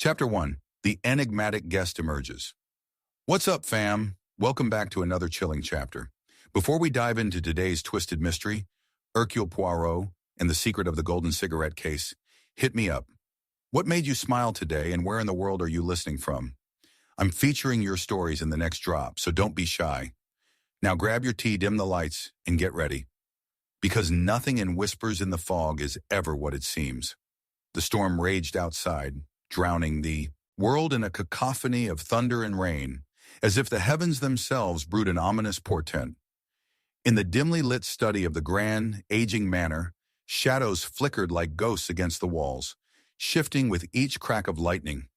Chapter 1. The Enigmatic Guest Emerges. What's up, fam? Welcome back to another chilling chapter. Before we dive into today's twisted mystery, Hercule Poirot and the secret of the golden cigarette case, hit me up. What made you smile today, and where in the world are you listening from? I'm featuring your stories in the next drop, so don't be shy. Now grab your tea, dim the lights, and get ready. Because nothing in whispers in the fog is ever what it seems. The storm raged outside, drowning the world in a cacophony of thunder and rain, as if the heavens themselves brewed an ominous portent. In the dimly lit study of the grand, aging manor, shadows flickered like ghosts against the walls, shifting with each crack of lightning.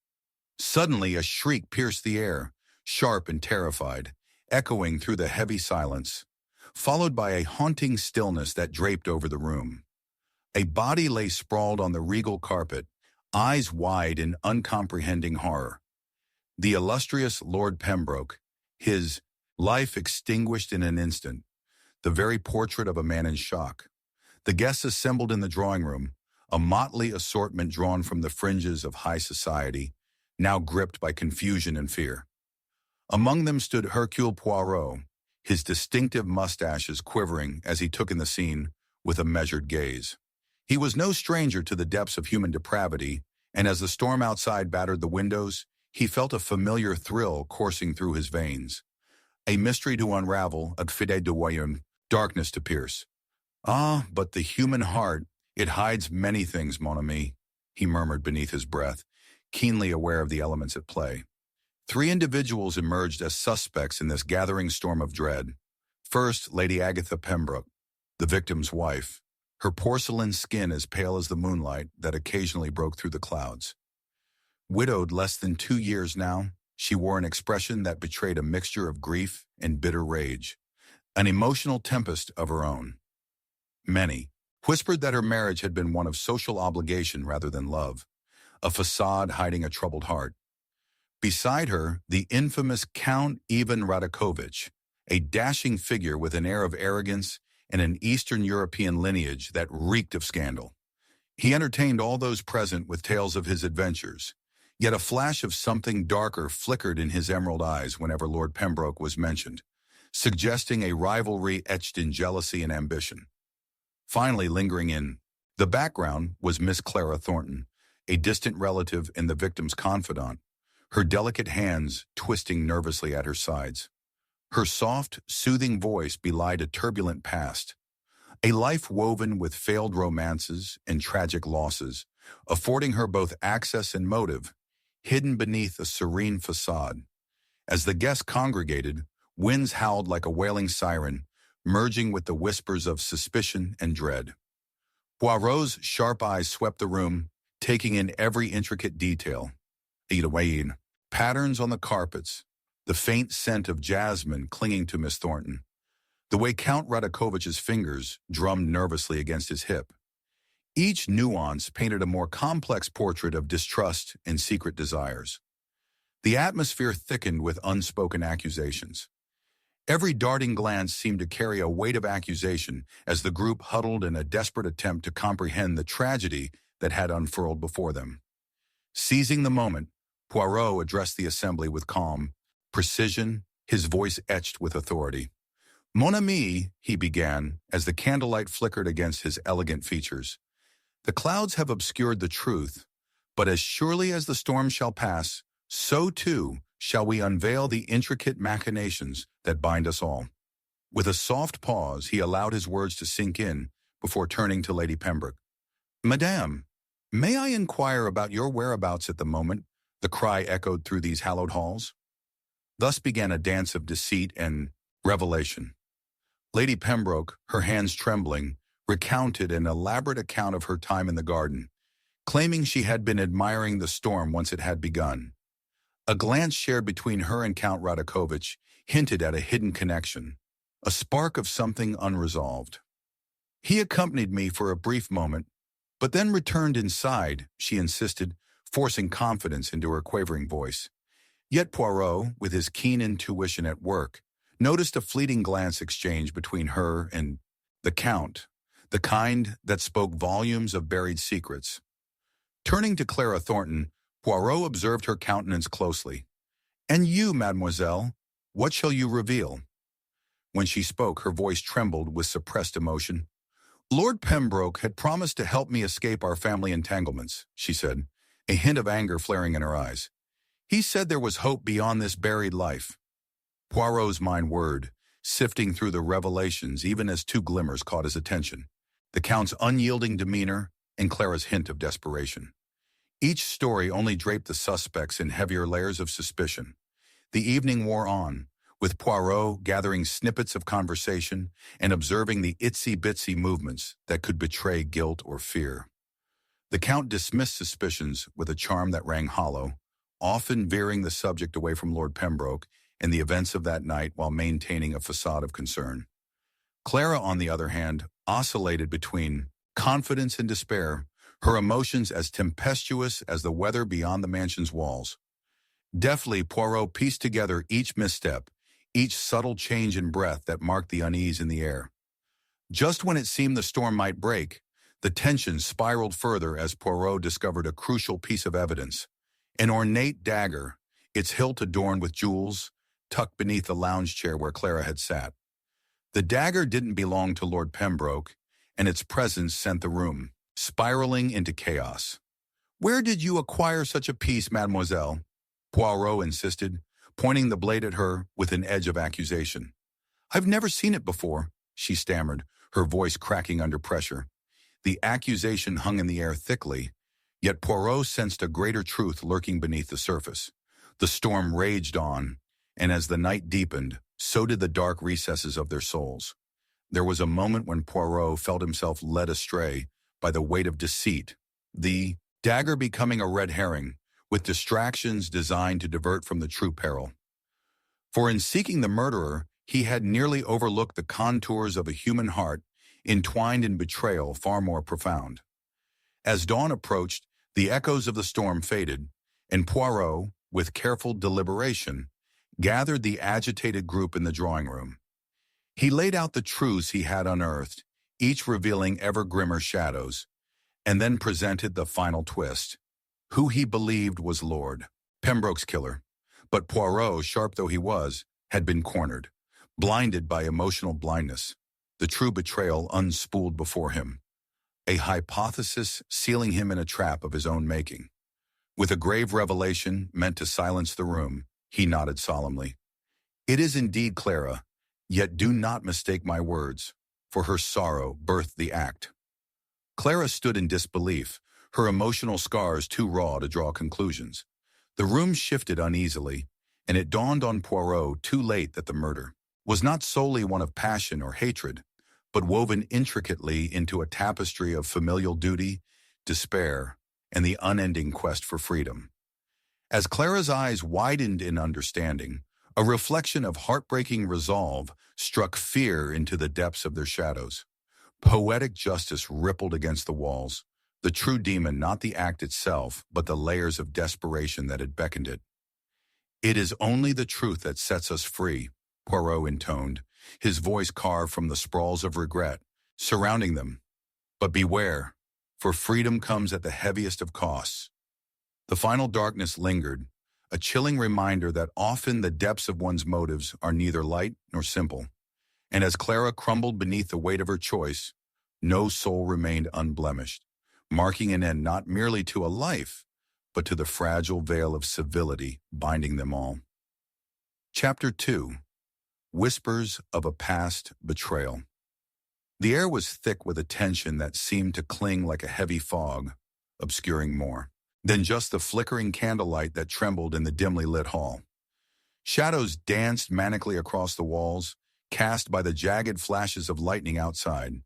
Suddenly, a shriek pierced the air, sharp and terrified, echoing through the heavy silence, followed by a haunting stillness that draped over the room. A body lay sprawled on the regal carpet, eyes wide in uncomprehending horror. The illustrious Lord Pembroke, his life extinguished in an instant, the very portrait of a man in shock. The guests assembled in the drawing room, a motley assortment drawn from the fringes of high society, now gripped by confusion and fear. Among them stood Hercule Poirot, his distinctive mustaches quivering as he took in the scene with a measured gaze. He was no stranger to the depths of human depravity, and as the storm outside battered the windows, he felt a familiar thrill coursing through his veins. A mystery to unravel, a fide de royaume, darkness to pierce. Ah, but the human heart, it hides many things, mon ami, he murmured beneath his breath, keenly aware of the elements at play. 3 individuals emerged as suspects in this gathering storm of dread. First, Lady Agatha Pembroke, the victim's wife, her porcelain skin as pale as the moonlight that occasionally broke through the clouds. Widowed less than 2 years now, she wore an expression that betrayed a mixture of grief and bitter rage, an emotional tempest of her own. Many whispered that her marriage had been one of social obligation rather than love, a facade hiding a troubled heart. Beside her, the infamous Count Ivan Radakovich, a dashing figure with an air of arrogance and an Eastern European lineage that reeked of scandal. He entertained all those present with tales of his adventures, yet a flash of something darker flickered in his emerald eyes whenever Lord Pembroke was mentioned, suggesting a rivalry etched in jealousy and ambition. Finally, lingering in the background was Miss Clara Thornton, a distant relative and the victim's confidant, her delicate hands twisting nervously at her sides. Her soft, soothing voice belied a turbulent past, a life woven with failed romances and tragic losses, affording her both access and motive, hidden beneath a serene facade. As the guests congregated, winds howled like a wailing siren, merging with the whispers of suspicion and dread. Poirot's sharp eyes swept the room, taking in every intricate detail. Patterns on the carpets, the faint scent of jasmine clinging to Miss Thornton, the way Count Radakovich's fingers drummed nervously against his hip. Each nuance painted a more complex portrait of distrust and secret desires. The atmosphere thickened with unspoken accusations. Every darting glance seemed to carry a weight of accusation as the group huddled in a desperate attempt to comprehend the tragedy that had unfurled before them. Seizing the moment, Poirot addressed the assembly with calm precision, his voice etched with authority. Mon ami, he began, as the candlelight flickered against his elegant features. The clouds have obscured the truth, but as surely as the storm shall pass, so too shall we unveil the intricate machinations that bind us all. With a soft pause, he allowed his words to sink in before turning to Lady Pembroke. Madame, may I inquire about your whereabouts at the moment? The cry echoed through these hallowed halls. Thus began a dance of deceit and revelation. Lady Pembroke, her hands trembling, recounted an elaborate account of her time in the garden, claiming she had been admiring the storm once it had begun. A glance shared between her and Count Radakovich hinted at a hidden connection, a spark of something unresolved. He accompanied me for a brief moment, but then returned inside, she insisted, forcing confidence into her quavering voice. Yet Poirot, with his keen intuition at work, noticed a fleeting glance exchanged between her and the Count, the kind that spoke volumes of buried secrets. Turning to Clara Thornton, Poirot observed her countenance closely. "And you, mademoiselle, what shall you reveal?" When she spoke, her voice trembled with suppressed emotion. "Lord Pembroke had promised to help me escape our family entanglements," she said, a hint of anger flaring in her eyes. "He said there was hope beyond this buried life." Poirot's mind whirred, sifting through the revelations even as two glimmers caught his attention: the Count's unyielding demeanor and Clara's hint of desperation. Each story only draped the suspects in heavier layers of suspicion. The evening wore on, with Poirot gathering snippets of conversation and observing the itsy-bitsy movements that could betray guilt or fear. The Count dismissed suspicions with a charm that rang hollow, often veering the subject away from Lord Pembroke and the events of that night while maintaining a facade of concern. Clara, on the other hand, oscillated between confidence and despair, her emotions as tempestuous as the weather beyond the mansion's walls. Deftly, Poirot pieced together each misstep, each subtle change in breath that marked the unease in the air. Just when it seemed the storm might break, the tension spiraled further as Poirot discovered a crucial piece of evidence: an ornate dagger, its hilt adorned with jewels, tucked beneath the lounge chair where Clara had sat. The dagger didn't belong to Lord Pembroke, and its presence sent the room spiraling into chaos. "Where did you acquire such a piece, mademoiselle?" Poirot insisted, pointing the blade at her with an edge of accusation. "I've never seen it before," she stammered, her voice cracking under pressure. The accusation hung in the air thickly, yet Poirot sensed a greater truth lurking beneath the surface. The storm raged on, and as the night deepened, so did the dark recesses of their souls. There was a moment when Poirot felt himself led astray by the weight of deceit, the dagger becoming a red herring, with distractions designed to divert from the true peril. For in seeking the murderer, he had nearly overlooked the contours of a human heart entwined in betrayal far more profound. As dawn approached, the echoes of the storm faded, and Poirot, with careful deliberation, gathered the agitated group in the drawing room. He laid out the truths he had unearthed, each revealing ever grimmer shadows, and then presented the final twist: who he believed was Lord Pembroke's killer. But Poirot, sharp though he was, had been cornered, blinded by emotional blindness, the true betrayal unspooled before him, a hypothesis sealing him in a trap of his own making. With a grave revelation meant to silence the room, he nodded solemnly. "It is indeed Clara, yet do not mistake my words, for her sorrow birthed the act." Clara stood in disbelief, her emotional scars too raw to draw conclusions. The room shifted uneasily, and it dawned on Poirot too late that the murder was not solely one of passion or hatred, but woven intricately into a tapestry of familial duty, despair, and the unending quest for freedom. As Clara's eyes widened in understanding, a reflection of heartbreaking resolve struck fear into the depths of their shadows. Poetic justice rippled against the walls, the true demon not the act itself, but the layers of desperation that had beckoned it. "It is only the truth that sets us free," Poirot intoned, his voice carved from the sprawls of regret surrounding them. "But beware, for freedom comes at the heaviest of costs." The final darkness lingered, a chilling reminder that often the depths of one's motives are neither light nor simple. And as Clara crumbled beneath the weight of her choice, no soul remained unblemished, marking an end not merely to a life, but to the fragile veil of civility binding them all. Chapter 2. Whispers of a Past Betrayal. The air was thick with a tension that seemed to cling like a heavy fog, obscuring more than just the flickering candlelight that trembled in the dimly lit hall. Shadows danced manically across the walls, cast by the jagged flashes of lightning outside,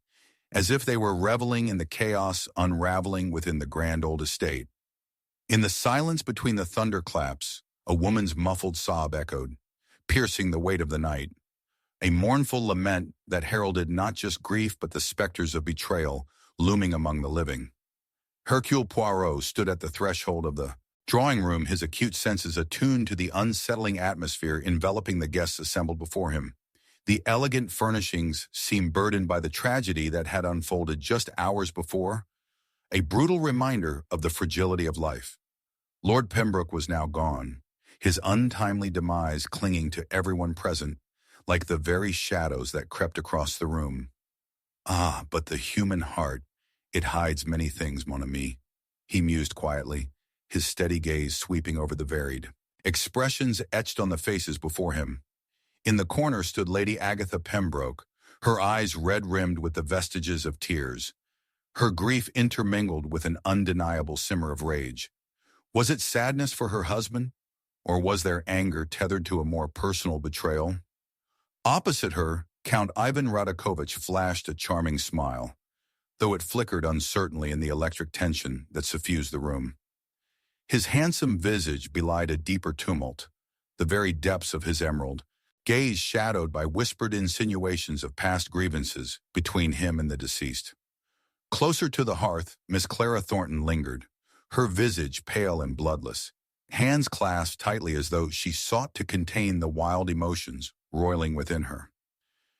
as if they were reveling in the chaos unraveling within the grand old estate. In the silence between the thunderclaps, a woman's muffled sob echoed, piercing the weight of the night, a mournful lament that heralded not just grief but the specters of betrayal looming among the living. Hercule Poirot stood at the threshold of the drawing room, his acute senses attuned to the unsettling atmosphere enveloping the guests assembled before him. The elegant furnishings seemed burdened by the tragedy that had unfolded just hours before, a brutal reminder of the fragility of life. Lord Pembroke was now gone, his untimely demise clinging to everyone present, like the very shadows that crept across the room. Ah, but the human heart, it hides many things, mon ami, he mused quietly, his steady gaze sweeping over the varied expressions etched on the faces before him. In the corner stood Lady Agatha Pembroke, her eyes red-rimmed with the vestiges of tears, her grief intermingled with an undeniable simmer of rage. Was it sadness for her husband, or was there anger tethered to a more personal betrayal? Opposite her, Count Ivan Radakovich flashed a charming smile, though it flickered uncertainly in the electric tension that suffused the room. His handsome visage belied a deeper tumult, the very depths of his emerald, gaze shadowed by whispered insinuations of past grievances between him and the deceased. Closer to the hearth, Miss Clara Thornton lingered, her visage pale and bloodless, hands clasped tightly as though she sought to contain the wild emotions roiling within her.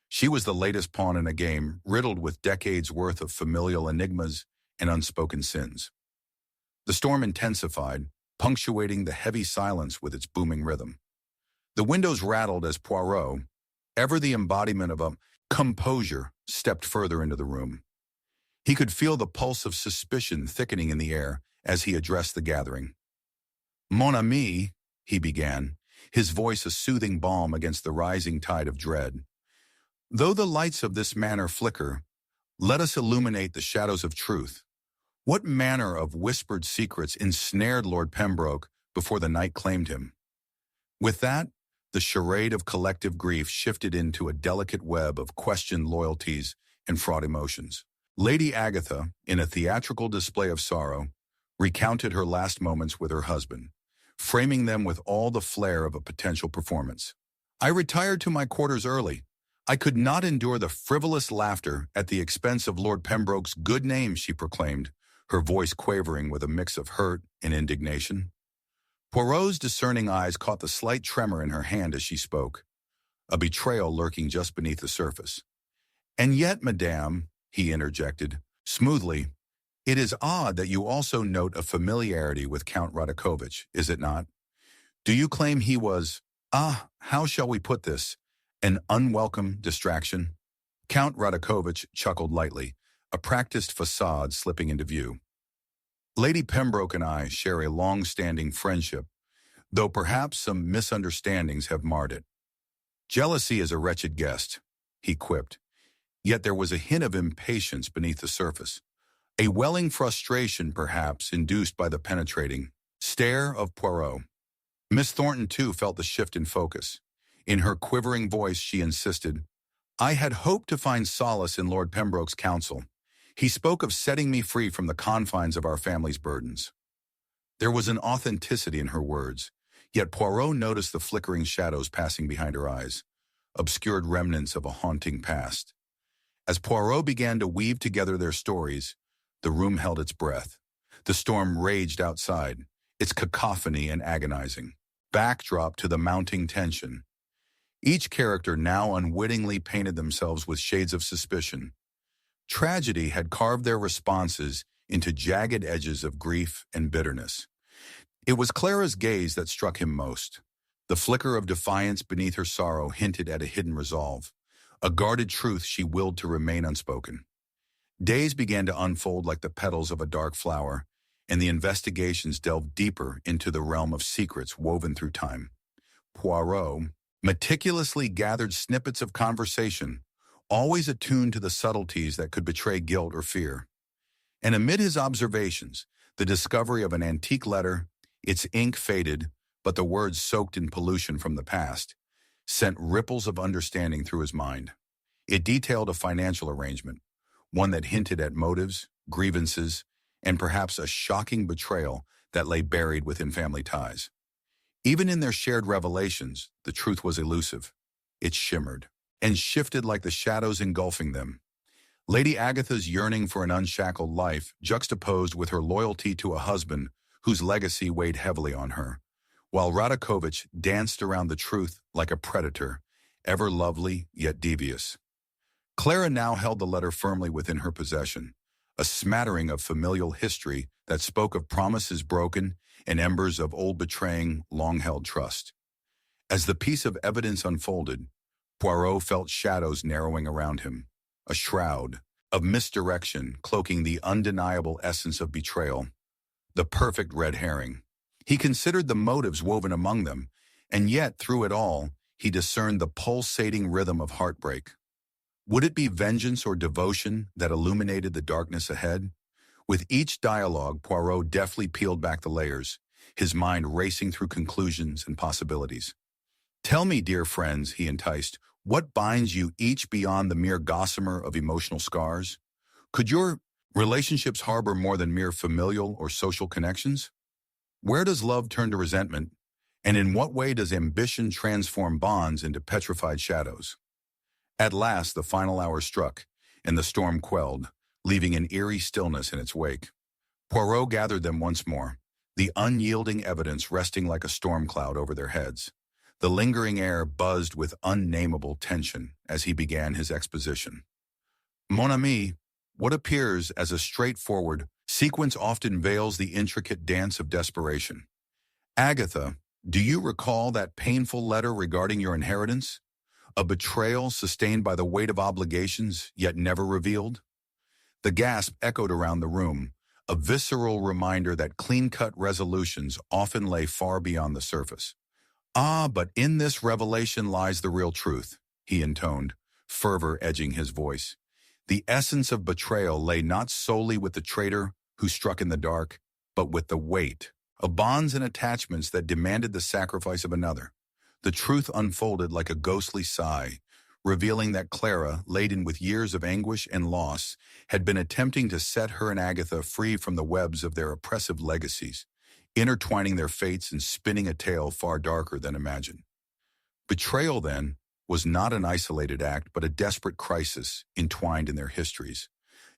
She was the latest pawn in a game riddled with decades' worth of familial enigmas and unspoken sins. The storm intensified, punctuating the heavy silence with its booming rhythm. The windows rattled as Poirot, ever the embodiment of a composure, stepped further into the room. He could feel the pulse of suspicion thickening in the air as he addressed the gathering. "Mon ami," he began, his voice a soothing balm against the rising tide of dread. "Though the lights of this manor flicker, let us illuminate the shadows of truth. What manner of whispered secrets ensnared Lord Pembroke before the night claimed him?" With that, the charade of collective grief shifted into a delicate web of questioned loyalties and fraught emotions. Lady Agatha, in a theatrical display of sorrow, recounted her last moments with her husband, framing them with all the flair of a potential performance. "I retired to my quarters early. I could not endure the frivolous laughter at the expense of Lord Pembroke's good name," she proclaimed, her voice quavering with a mix of hurt and indignation. Poirot's discerning eyes caught the slight tremor in her hand as she spoke, a betrayal lurking just beneath the surface. "And yet, madame," he interjected, smoothly, "it is odd that you also note a familiarity with Count Radakovich, is it not? Do you claim he was, how shall we put this, an unwelcome distraction?" Count Radakovich chuckled lightly, a practiced facade slipping into view. "Lady Pembroke and I share a long-standing friendship, though perhaps some misunderstandings have marred it. Jealousy is a wretched guest," he quipped, yet there was a hint of impatience beneath the surface, a welling frustration perhaps induced by the penetrating stare of Poirot. Miss Thornton too felt the shift in focus. In her quivering voice she insisted, "I had hoped to find solace in Lord Pembroke's counsel. He spoke of setting me free from the confines of our family's burdens." There was an authenticity in her words, yet Poirot noticed the flickering shadows passing behind her eyes, obscured remnants of a haunting past. As Poirot began to weave together their stories, the room held its breath. The storm raged outside, its cacophony and agonizing backdrop to the mounting tension. Each character now unwittingly painted themselves with shades of suspicion. Tragedy had carved their responses into jagged edges of grief and bitterness. It was Clara's gaze that struck him most. The flicker of defiance beneath her sorrow hinted at a hidden resolve, a guarded truth she willed to remain unspoken. Days began to unfold like the petals of a dark flower, and the investigations delved deeper into the realm of secrets woven through time. Poirot meticulously gathered snippets of conversation, always attuned to the subtleties that could betray guilt or fear. And amid his observations, the discovery of an antique letter, its ink faded, but the words soaked in pollution from the past, sent ripples of understanding through his mind. It detailed a financial arrangement, one that hinted at motives, grievances, and perhaps a shocking betrayal that lay buried within family ties. Even in their shared revelations, the truth was elusive. It shimmered and shifted like the shadows engulfing them. Lady Agatha's yearning for an unshackled life juxtaposed with her loyalty to a husband whose legacy weighed heavily on her, while Radakovich danced around the truth like a predator, ever lovely yet devious. Clara now held the letter firmly within her possession, a smattering of familial history that spoke of promises broken and embers of old betraying long-held trust. As the piece of evidence unfolded, Poirot felt shadows narrowing around him, a shroud of misdirection cloaking the undeniable essence of betrayal, the perfect red herring. He considered the motives woven among them, and yet, through it all, he discerned the pulsating rhythm of heartbreak. Would it be vengeance or devotion that illuminated the darkness ahead? With each dialogue, Poirot deftly peeled back the layers, his mind racing through conclusions and possibilities. "Tell me, dear friends," he enticed, "what binds you each beyond the mere gossamer of emotional scars? Could your relationships harbor more than mere familial or social connections? Where does love turn to resentment? And in what way does ambition transform bonds into petrified shadows?" At last, the final hour struck, and the storm quelled, leaving an eerie stillness in its wake. Poirot gathered them once more, the unyielding evidence resting like a storm cloud over their heads. The lingering air buzzed with unnameable tension as he began his exposition. "Mon ami, what appears as a straightforward sequence often veils the intricate dance of desperation. Agatha, do you recall that painful letter regarding your inheritance? A betrayal sustained by the weight of obligations, yet never revealed?" The gasp echoed around the room, a visceral reminder that clean-cut resolutions often lay far beyond the surface. "Ah, but in this revelation lies the real truth," he intoned, fervor edging his voice. "The essence of betrayal lay not solely with the traitor who struck in the dark, but with the weight of bonds and attachments that demanded the sacrifice of another. The truth unfolded like a ghostly sigh, revealing that Clara, laden with years of anguish and loss, had been attempting to set her and Agatha free from the webs of their oppressive legacies, intertwining their fates and spinning a tale far darker than imagined. Betrayal, then, was not an isolated act, but a desperate crisis entwined in their histories,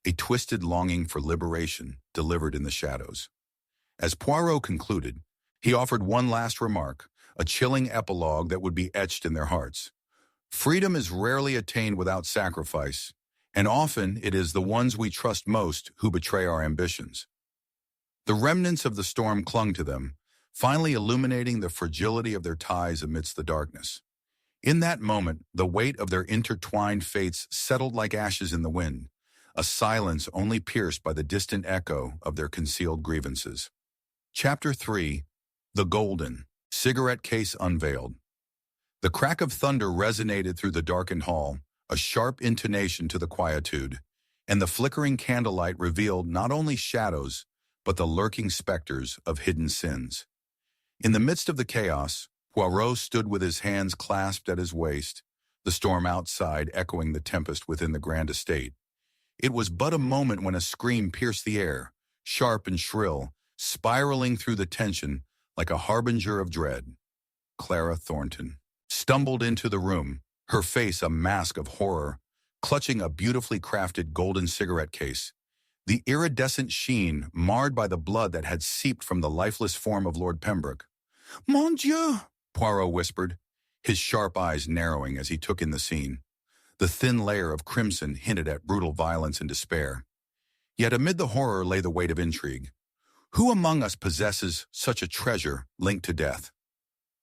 a twisted longing for liberation delivered in the shadows. As Poirot concluded, he offered one last remark, a chilling epilogue that would be etched in their hearts. "Freedom is rarely attained without sacrifice, and often it is the ones we trust most who betray our ambitions." The remnants of the storm clung to them, finally illuminating the fragility of their ties amidst the darkness. In that moment, the weight of their intertwined fates settled like ashes in the wind, a silence only pierced by the distant echo of their concealed grievances. Chapter 3. The Golden Cigarette Case Unveiled. The crack of thunder resonated through the darkened hall, a sharp intonation to the quietude, and the flickering candlelight revealed not only shadows, but the lurking specters of hidden sins. In the midst of the chaos, Poirot stood with his hands clasped at his waist, the storm outside echoing the tempest within the grand estate. It was but a moment when a scream pierced the air, sharp and shrill, spiraling through the tension like a harbinger of dread. Clara Thornton stumbled into the room, her face a mask of horror, clutching a beautifully crafted golden cigarette case, the iridescent sheen marred by the blood that had seeped from the lifeless form of Lord Pembroke. "Mon Dieu!" Poirot whispered, his sharp eyes narrowing as he took in the scene. The thin layer of crimson hinted at brutal violence and despair. Yet amid the horror lay the weight of intrigue. Who among us possesses such a treasure linked to death?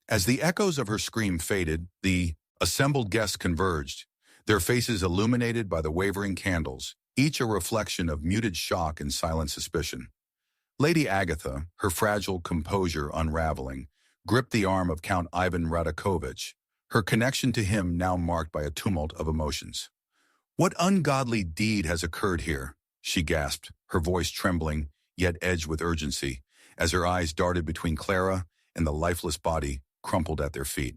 As the echoes of her scream faded, the assembled guests converged, their faces illuminated by the wavering candles, each a reflection of muted shock and silent suspicion. Lady Agatha, her fragile composure unraveling, gripped the arm of Count Ivan Radakovich, her connection to him now marked by a tumult of emotions. "What ungodly deed has occurred here?" she gasped, her voice trembling, yet edged with urgency, as her eyes darted between Clara and the lifeless body crumpled at their feet.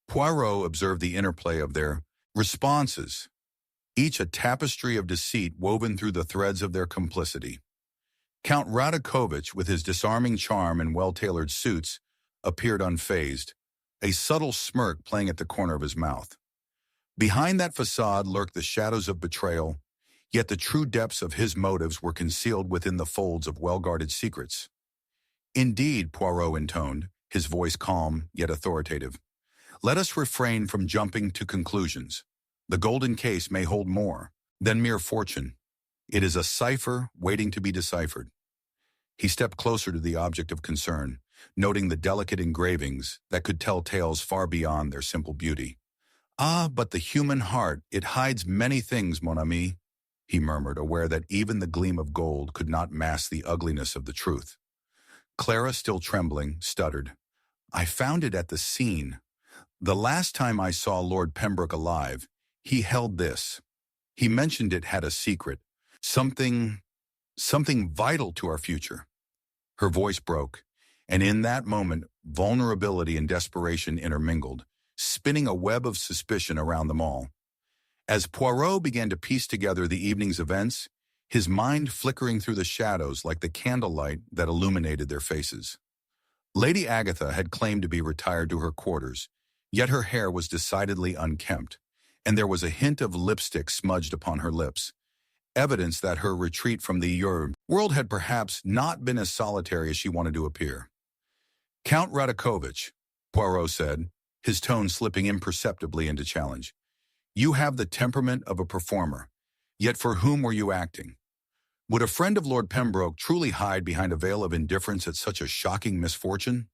Poirot observed the interplay of their responses, each a tapestry of deceit woven through the threads of their complicity. Count Radakovich, with his disarming charm and well-tailored suits, appeared unfazed, a subtle smirk playing at the corner of his mouth. Behind that facade lurked the shadows of betrayal, yet the true depths of his motives were concealed within the folds of well-guarded secrets. "Indeed," Poirot intoned, his voice calm yet authoritative, "let us refrain from jumping to conclusions. The golden case may hold more than mere fortune. It is a cipher waiting to be deciphered." He stepped closer to the object of concern, noting the delicate engravings that could tell tales far beyond their simple beauty. "Ah, but the human heart, it hides many things, mon ami," he murmured, aware that even the gleam of gold could not mask the ugliness of the truth. Clara, still trembling, stuttered, "I found it at the scene. The last time I saw Lord Pembroke alive, he held this. He mentioned it had a secret, something, something vital to our future." Her voice broke, and in that moment, vulnerability and desperation intermingled, spinning a web of suspicion around them all. As Poirot began to piece together the evening's events, his mind flickering through the shadows like the candlelight that illuminated their faces. Lady Agatha had claimed to be retired to her quarters, yet her hair was decidedly unkempt, and there was a hint of lipstick smudged upon her lips, evidence that her retreat from the world had perhaps not been as solitary as she wanted to appear. "Count Radakovich," Poirot said, his tone slipping imperceptibly into challenge. "You have the temperament of a performer, yet for whom were you acting? Would a friend of Lord Pembroke truly hide behind a veil of indifference at such a shocking misfortune?"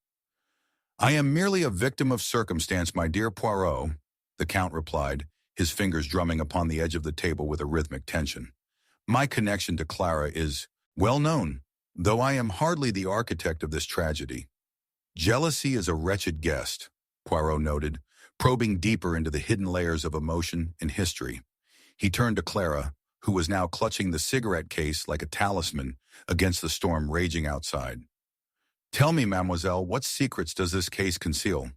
"I am merely a victim of circumstance, my dear Poirot," the Count replied, his fingers drumming upon the edge of the table with a rhythmic tension. "My connection to Clara is well known, though I am hardly the architect of this tragedy." "Jealousy is a wretched guest," Poirot noted, probing deeper into the hidden layers of emotion and history. He turned to Clara, who was now clutching the cigarette case like a talisman against the storm raging outside. "Tell me, mademoiselle, what secrets does this case conceal?"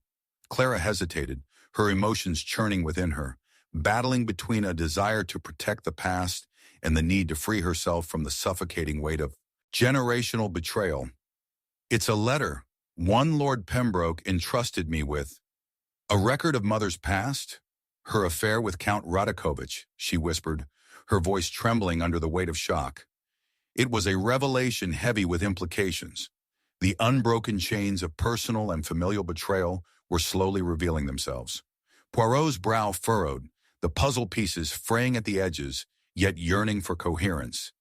Clara hesitated, her emotions churning within her, battling between a desire to protect the past and the need to free herself from the suffocating weight of generational betrayal. "It's a letter, one Lord Pembroke entrusted me with." "A record of mother's past? Her affair with Count Radakovich," she whispered, her voice trembling under the weight of shock. It was a revelation heavy with implications. The unbroken chains of personal and familial betrayal were slowly revealing themselves. Poirot's brow furrowed, the puzzle pieces fraying at the edges, yet yearning for coherence.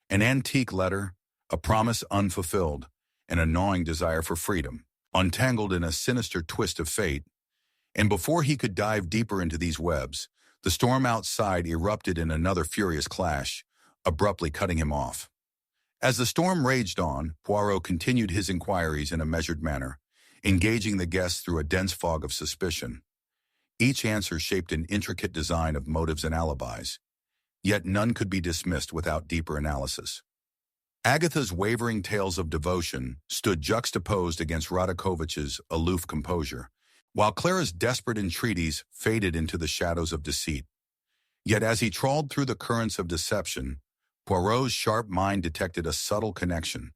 An antique letter, a promise unfulfilled, an gnawing desire for freedom, untangled in a sinister twist of fate. And before he could dive deeper into these webs, the storm outside erupted in another furious clash, abruptly cutting him off. As the storm raged on, Poirot continued his inquiries in a measured manner, engaging the guests through a dense fog of suspicion. Each answer shaped an intricate design of motives and alibis, yet none could be dismissed without deeper analysis. Agatha's wavering tales of devotion stood juxtaposed against Radakovich's aloof composure, while Clara's desperate entreaties faded into the shadows of deceit. Yet as he trawled through the currents of deception, Poirot's sharp mind detected a subtle connection,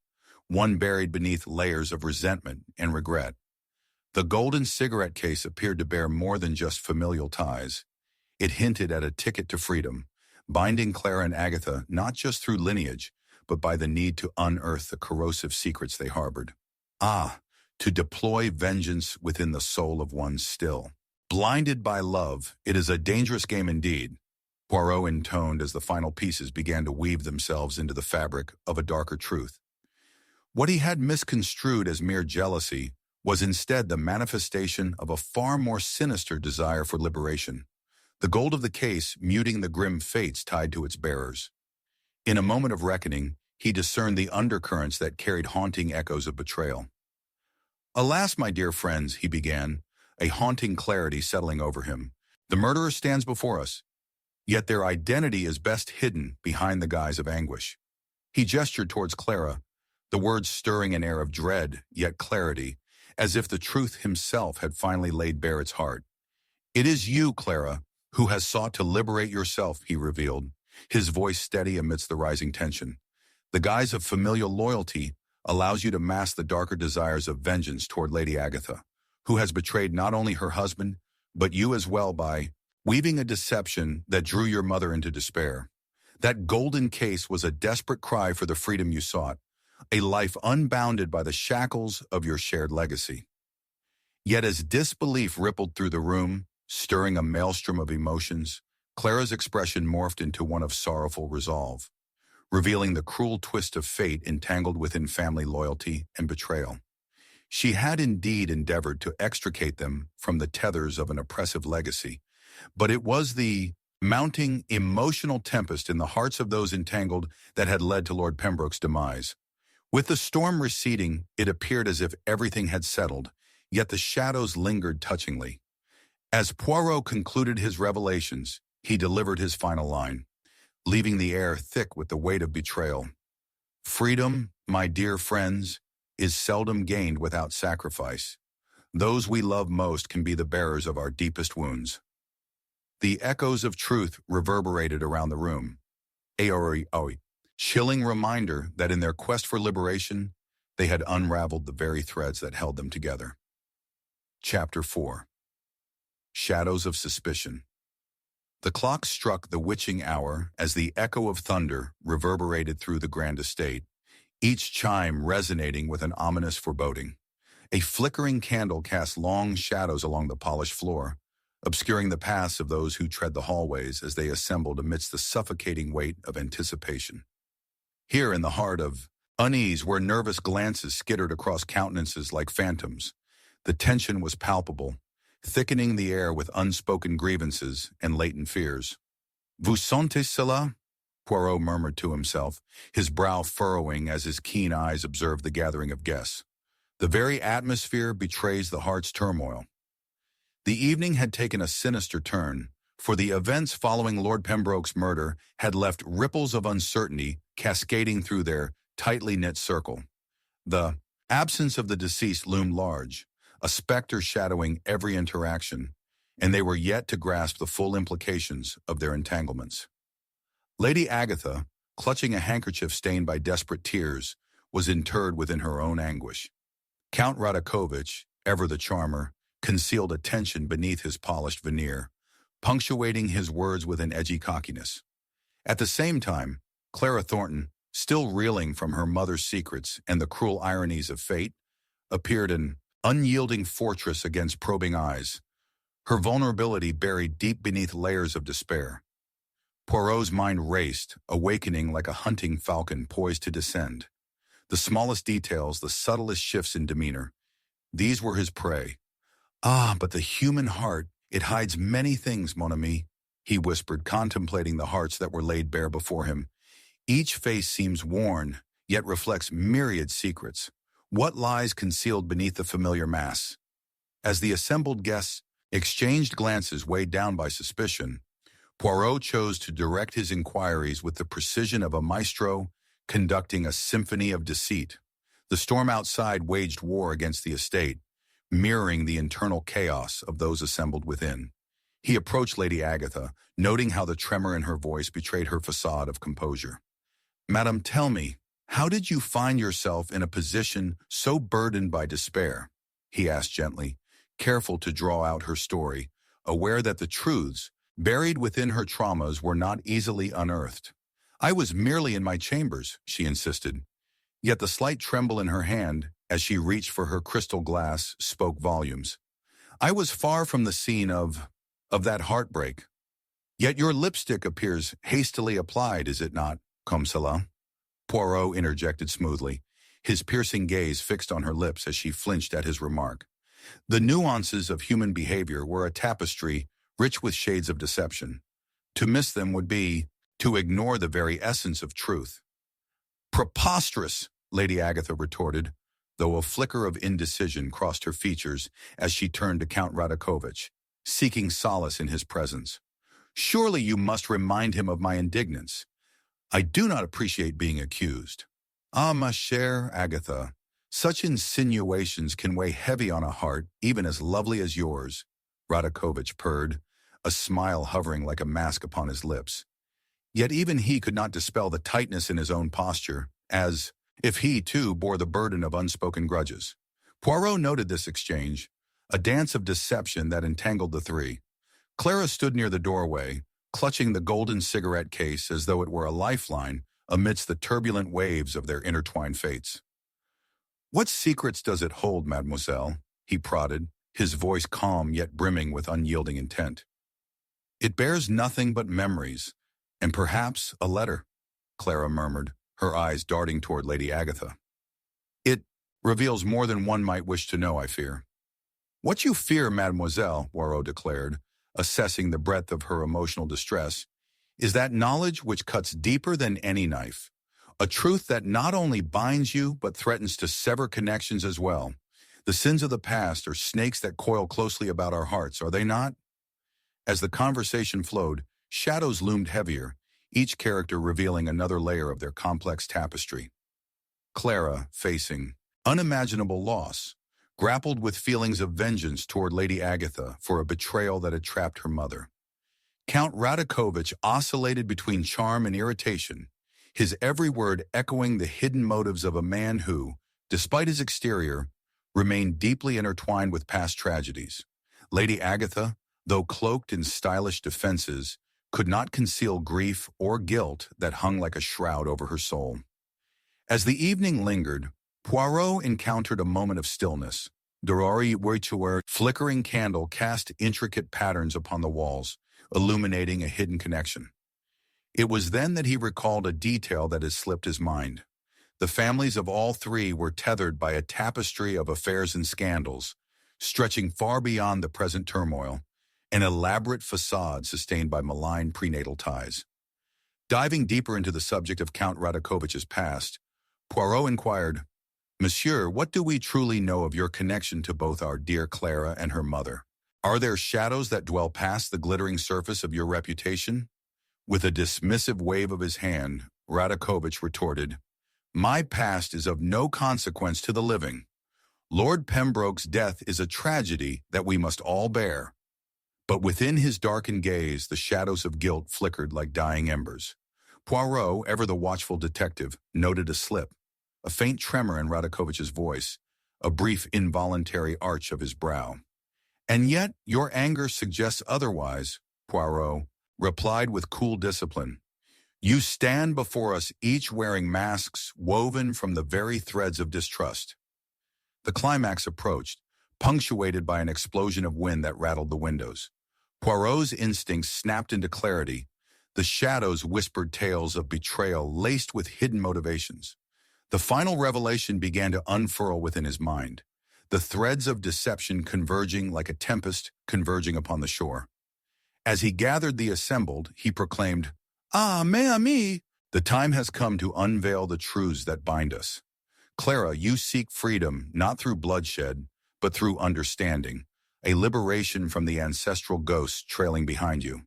one buried beneath layers of resentment and regret. The golden cigarette case appeared to bear more than just familial ties. It hinted at a ticket to freedom, binding Clara and Agatha not just through lineage, but by the need to unearth the corrosive secrets they harbored. Ah, to deploy vengeance within the soul of one still. Blinded by love, it is a dangerous game indeed, Poirot intoned as the final pieces began to weave themselves into the fabric of a darker truth. What he had misconstrued as mere jealousy was instead the manifestation of a far more sinister desire for liberation, the gold of the case muting the grim fates tied to its bearers. In a moment of reckoning, he discerned the undercurrents that carried haunting echoes of betrayal. "Alas, my dear friends," he began, a haunting clarity settling over him. "The murderer stands before us, yet their identity is best hidden behind the guise of anguish." He gestured towards Clara, the words stirring an air of dread, yet clarity, as if the truth himself had finally laid bare its heart. "It is you, Clara, who has sought to liberate yourself," he revealed, his voice steady amidst the rising tension. "The guise of familial loyalty allows you to mask the darker desires of vengeance toward Lady Agatha, who has betrayed not only her husband, but you as well by weaving a deception that drew your mother into despair. That golden case was a desperate cry for the freedom you sought, a life unbounded by the shackles of your shared legacy." Yet as disbelief rippled through the room, stirring a maelstrom of emotions, Clara's expression morphed into one of sorrowful resolve. revealing the cruel twist of fate entangled within family loyalty and betrayal. She had indeed endeavored to extricate them from the tethers of an oppressive legacy, but it was the mounting emotional tempest in the hearts of those entangled that had led to Lord Pembroke's demise. With the storm receding, it appeared as if everything had settled, yet the shadows lingered touchingly. As Poirot concluded his revelations, he delivered his final line, leaving the air thick with the weight of betrayal. "Freedom, my dear friends, is seldom gained without sacrifice. Those we love most can be the bearers of our deepest wounds." The echoes of truth reverberated around the room, a chilling reminder that in their quest for liberation, they had unraveled the very threads that held them together. Chapter 4. Shadows of Suspicion. The clock struck the witching hour as the echo of thunder reverberated through the grand estate, each chime resonating with an ominous foreboding. A flickering candle cast long shadows along the polished floor, obscuring the paths of those who tread the hallways as they assembled amidst the suffocating weight of anticipation. Here in the heart of unease, where nervous glances skittered across countenances like phantoms, the tension was palpable, thickening the air with unspoken grievances and latent fears. "Vous sentez cela?" Poirot murmured to himself, his brow furrowing as his keen eyes observed the gathering of guests. The very atmosphere betrays the heart's turmoil. The evening had taken a sinister turn, for the events following Lord Pembroke's murder had left ripples of uncertainty cascading through their tightly knit circle. The absence of the deceased loomed large, a specter shadowing every interaction, and they were yet to grasp the full implications of their entanglements. Lady Agatha, clutching a handkerchief stained by desperate tears, was interred within her own anguish. Count Radakovich, ever the charmer, concealed a tension beneath his polished veneer, punctuating his words with an edgy cockiness. At the same time, Clara Thornton, still reeling from her mother's secrets and the cruel ironies of fate, appeared an unyielding fortress against probing eyes, her vulnerability buried deep beneath layers of despair. Poirot's mind raced, awakening like a hunting falcon poised to descend. The smallest details, the subtlest shifts in demeanor, these were his prey. "Ah, but the human heart, it hides many things, mon ami," he whispered, contemplating the hearts that were laid bare before him. "Each face seems worn, yet reflects myriad secrets. What lies concealed beneath the familiar mask?" As the assembled guests exchanged glances weighed down by suspicion, Poirot chose to direct his inquiries with the precision of a maestro conducting a symphony of deceit. The storm outside waged war against the estate, mirroring the internal chaos of those assembled within. He approached Lady Agatha, noting how the tremor in her voice betrayed her facade of composure. "Madam, tell me, how did you find yourself in a position so burdened by despair?" he asked gently, careful to draw out her story, aware that the truths buried within her traumas were not easily unearthed. "I was merely in my chambers," she insisted, yet the slight tremble in her hand as she reached for her crystal glass spoke volumes. "I was far from the scene of that heartbreak. Yet your lipstick appears hastily applied, is it not, comme cela?" Poirot interjected smoothly, his piercing gaze fixed on her lips as she flinched at his remark. The nuances of human behavior were a tapestry rich with shades of deception. To miss them would be to ignore the very essence of truth. "Preposterous," Lady Agatha retorted, though a flicker of indecision crossed her features as she turned to Count Radakovich, seeking solace in his presence. "Surely you must remind him of my indignance. I do not appreciate being accused." "Ah, ma chère Agatha, such insinuations can weigh heavy on a heart even as lovely as yours," Radakovich purred, a smile hovering like a mask upon his lips. Yet even he could not dispel the tightness in his own posture, as if he, too, bore the burden of unspoken grudges. Poirot noted this exchange, a dance of deception that entangled the three. Clara stood near the doorway, clutching the golden cigarette case as though it were a lifeline amidst the turbulent waves of their intertwined fates. "What secrets does it hold, mademoiselle?" he prodded, his voice calm yet brimming with unyielding intent. "It bears nothing but memories, and perhaps a letter." Clara murmured, her eyes darting toward Lady Agatha. It reveals more than one might wish to know, I fear. What you fear, mademoiselle, Poirot declared, assessing the breadth of her emotional distress, is that knowledge which cuts deeper than any knife. A truth that not only binds you, but threatens to sever connections as well. The sins of the past are snakes that coil closely about our hearts, are they not? As the conversation flowed, shadows loomed heavier, each character revealing another layer of their complex tapestry. Clara, facing unimaginable loss, grappled with feelings of vengeance toward Lady Agatha for a betrayal that had trapped her mother. Count Radakovich oscillated between charm and irritation, his every word echoing the hidden motives of a man who, despite his exterior, remained deeply intertwined with past tragedies. Lady Agatha, though cloaked in stylish defenses, could not conceal grief or guilt that hung like a shroud over her soul. As the evening lingered, Poirot encountered a moment of stillness. Dorari Waichuer flickering candle cast intricate patterns upon the walls, illuminating a hidden connection. It was then that he recalled a detail that had slipped his mind. The families of all three were tethered by a tapestry of affairs and scandals, stretching far beyond the present turmoil, an elaborate facade sustained by malign prenatal ties. Diving deeper into the subject of Count Radakovich's past, Poirot inquired, Monsieur, what do we truly know of your connection to both our dear Clara and her mother? Are there shadows that dwell past the glittering surface of your reputation? With a dismissive wave of his hand, Radakovich retorted, My past is of no consequence to the living. Lord Pembroke's death is a tragedy that we must all bear. But within his darkened gaze, the shadows of guilt flickered like dying embers. Poirot, ever the watchful detective, noted a slip, a faint tremor in Radakovich's voice, a brief involuntary arch of his brow. And yet your anger suggests otherwise, Poirot replied with cool discipline. You stand before us each wearing masks woven from the very threads of distrust. The climax approached, punctuated by an explosion of wind that rattled the windows. Poirot's instincts snapped into clarity. The shadows whispered tales of betrayal laced with hidden motivations. The final revelation began to unfurl within his mind, the threads of deception converging like a tempest converging upon the shore. As he gathered the assembled, he proclaimed, Ah, mes amis, the time has come to unveil the truths that bind us. Clara, you seek freedom not through bloodshed, but through understanding, a liberation from the ancestral ghosts trailing behind you.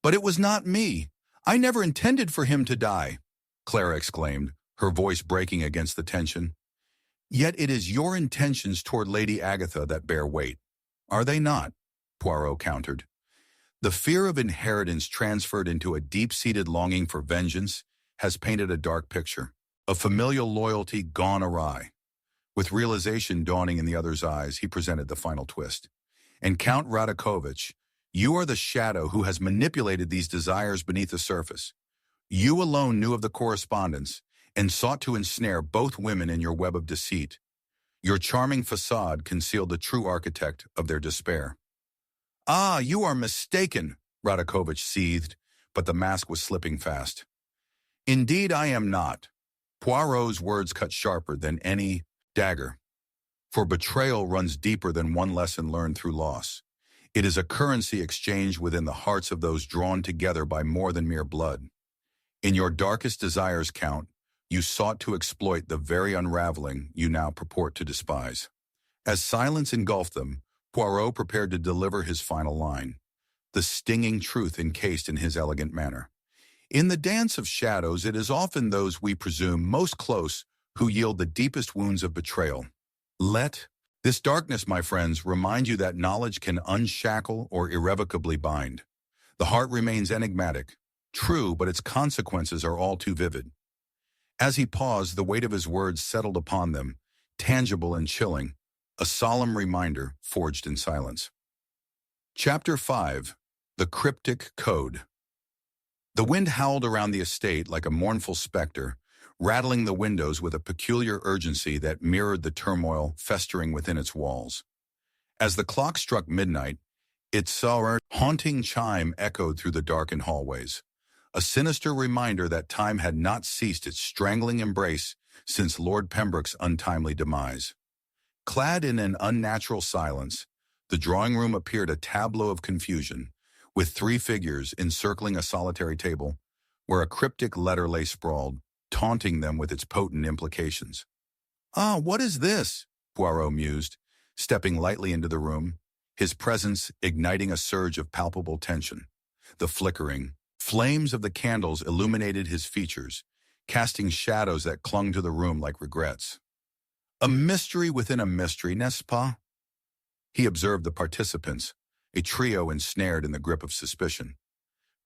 But it was not me. I never intended for him to die, Clara exclaimed, her voice breaking against the tension. Yet it is your intentions toward Lady Agatha that bear weight. Are they not? Poirot countered. The fear of inheritance transferred into a deep-seated longing for vengeance has painted a dark picture, a familial loyalty gone awry. With realization dawning in the other's eyes, he presented the final twist. And Count Radakovich, you are the shadow who has manipulated these desires beneath the surface. You alone knew of the correspondence and sought to ensnare both women in your web of deceit. Your charming facade concealed the true architect of their despair. Ah, you are mistaken, Radakovich seethed, but the mask was slipping fast. Indeed, I am not. Poirot's words cut sharper than any dagger. For betrayal runs deeper than one lesson learned through loss. It is a currency exchanged within the hearts of those drawn together by more than mere blood. In your darkest desires, Count, you sought to exploit the very unraveling you now purport to despise. As silence engulfed them, Poirot prepared to deliver his final line, the stinging truth encased in his elegant manner. In the dance of shadows, it is often those we presume most close who yield the deepest wounds of betrayal. Let this darkness, my friends, remind you that knowledge can unshackle or irrevocably bind. The heart remains enigmatic, true, but its consequences are all too vivid. As he paused, the weight of his words settled upon them, tangible and chilling, a solemn reminder forged in silence. Chapter 5. The Cryptic Code. The wind howled around the estate like a mournful specter, rattling the windows with a peculiar urgency that mirrored the turmoil festering within its walls. As the clock struck midnight, its sour, haunting chime echoed through the darkened hallways. a sinister reminder that time had not ceased its strangling embrace since Lord Pembroke's untimely demise. Clad in an unnatural silence, the drawing room appeared a tableau of confusion, with three figures encircling a solitary table, where a cryptic letter lay sprawled, taunting them with its potent implications. "Ah, what is this?" Poirot mused, stepping lightly into the room, his presence igniting a surge of palpable tension. The flickering flames of the candles illuminated his features, casting shadows that clung to the room like regrets. "A mystery within a mystery, n'est-ce pas?" He observed the participants, a trio ensnared in the grip of suspicion.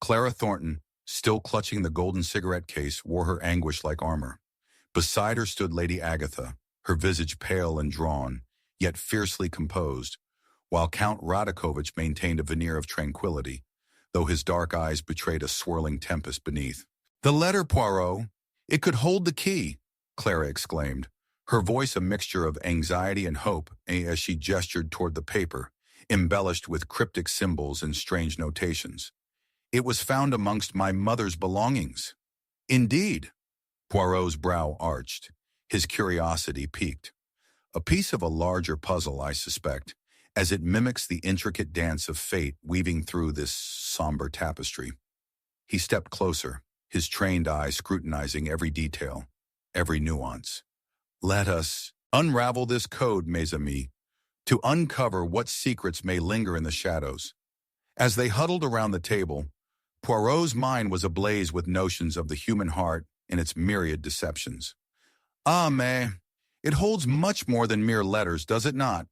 Clara Thornton, still clutching the golden cigarette case, wore her anguish like armor. Beside her stood Lady Agatha, her visage pale and drawn, yet fiercely composed, while Count Radakovich maintained a veneer of tranquility, though his dark eyes betrayed a swirling tempest beneath. "The letter, Poirot! It could hold the key!" Clara exclaimed, her voice a mixture of anxiety and hope as she gestured toward the paper, embellished with cryptic symbols and strange notations. "It was found amongst my mother's belongings." "Indeed?" Poirot's brow arched, his curiosity piqued. "A piece of a larger puzzle, I suspect, as it mimics the intricate dance of fate weaving through this somber tapestry." He stepped closer, his trained eye scrutinizing every detail, every nuance. "Let us unravel this code, mes amis, to uncover what secrets may linger in the shadows." As they huddled around the table, Poirot's mind was ablaze with notions of the human heart and its myriad deceptions. "Ah, mais, it holds much more than mere letters, does it not?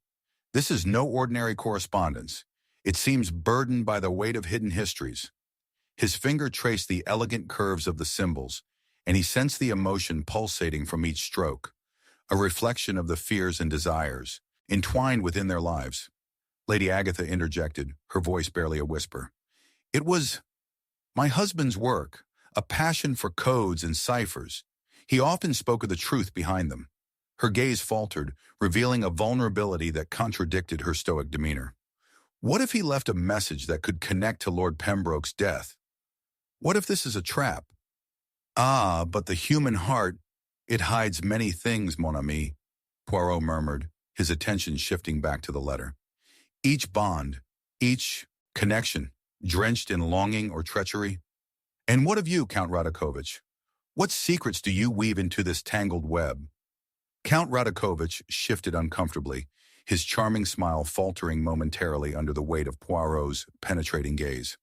This is no ordinary correspondence. It seems burdened by the weight of hidden histories." His finger traced the elegant curves of the symbols, and he sensed the emotion pulsating from each stroke, a reflection of the fears and desires entwined within their lives. Lady Agatha interjected, her voice barely a whisper. "It was my husband's work, a passion for codes and ciphers. He often spoke of the truth behind them." Her gaze faltered, revealing a vulnerability that contradicted her stoic demeanor. What if he left a message that could connect to Lord Pembroke's death? What if this is a trap? "Ah, but the human heart, it hides many things, mon ami," Poirot murmured, his attention shifting back to the letter. "Each bond, each connection, drenched in longing or treachery. And what of you, Count Radakovich? What secrets do you weave into this tangled web?" Count Radakovich shifted uncomfortably, his charming smile faltering momentarily under the weight of Poirot's penetrating gaze.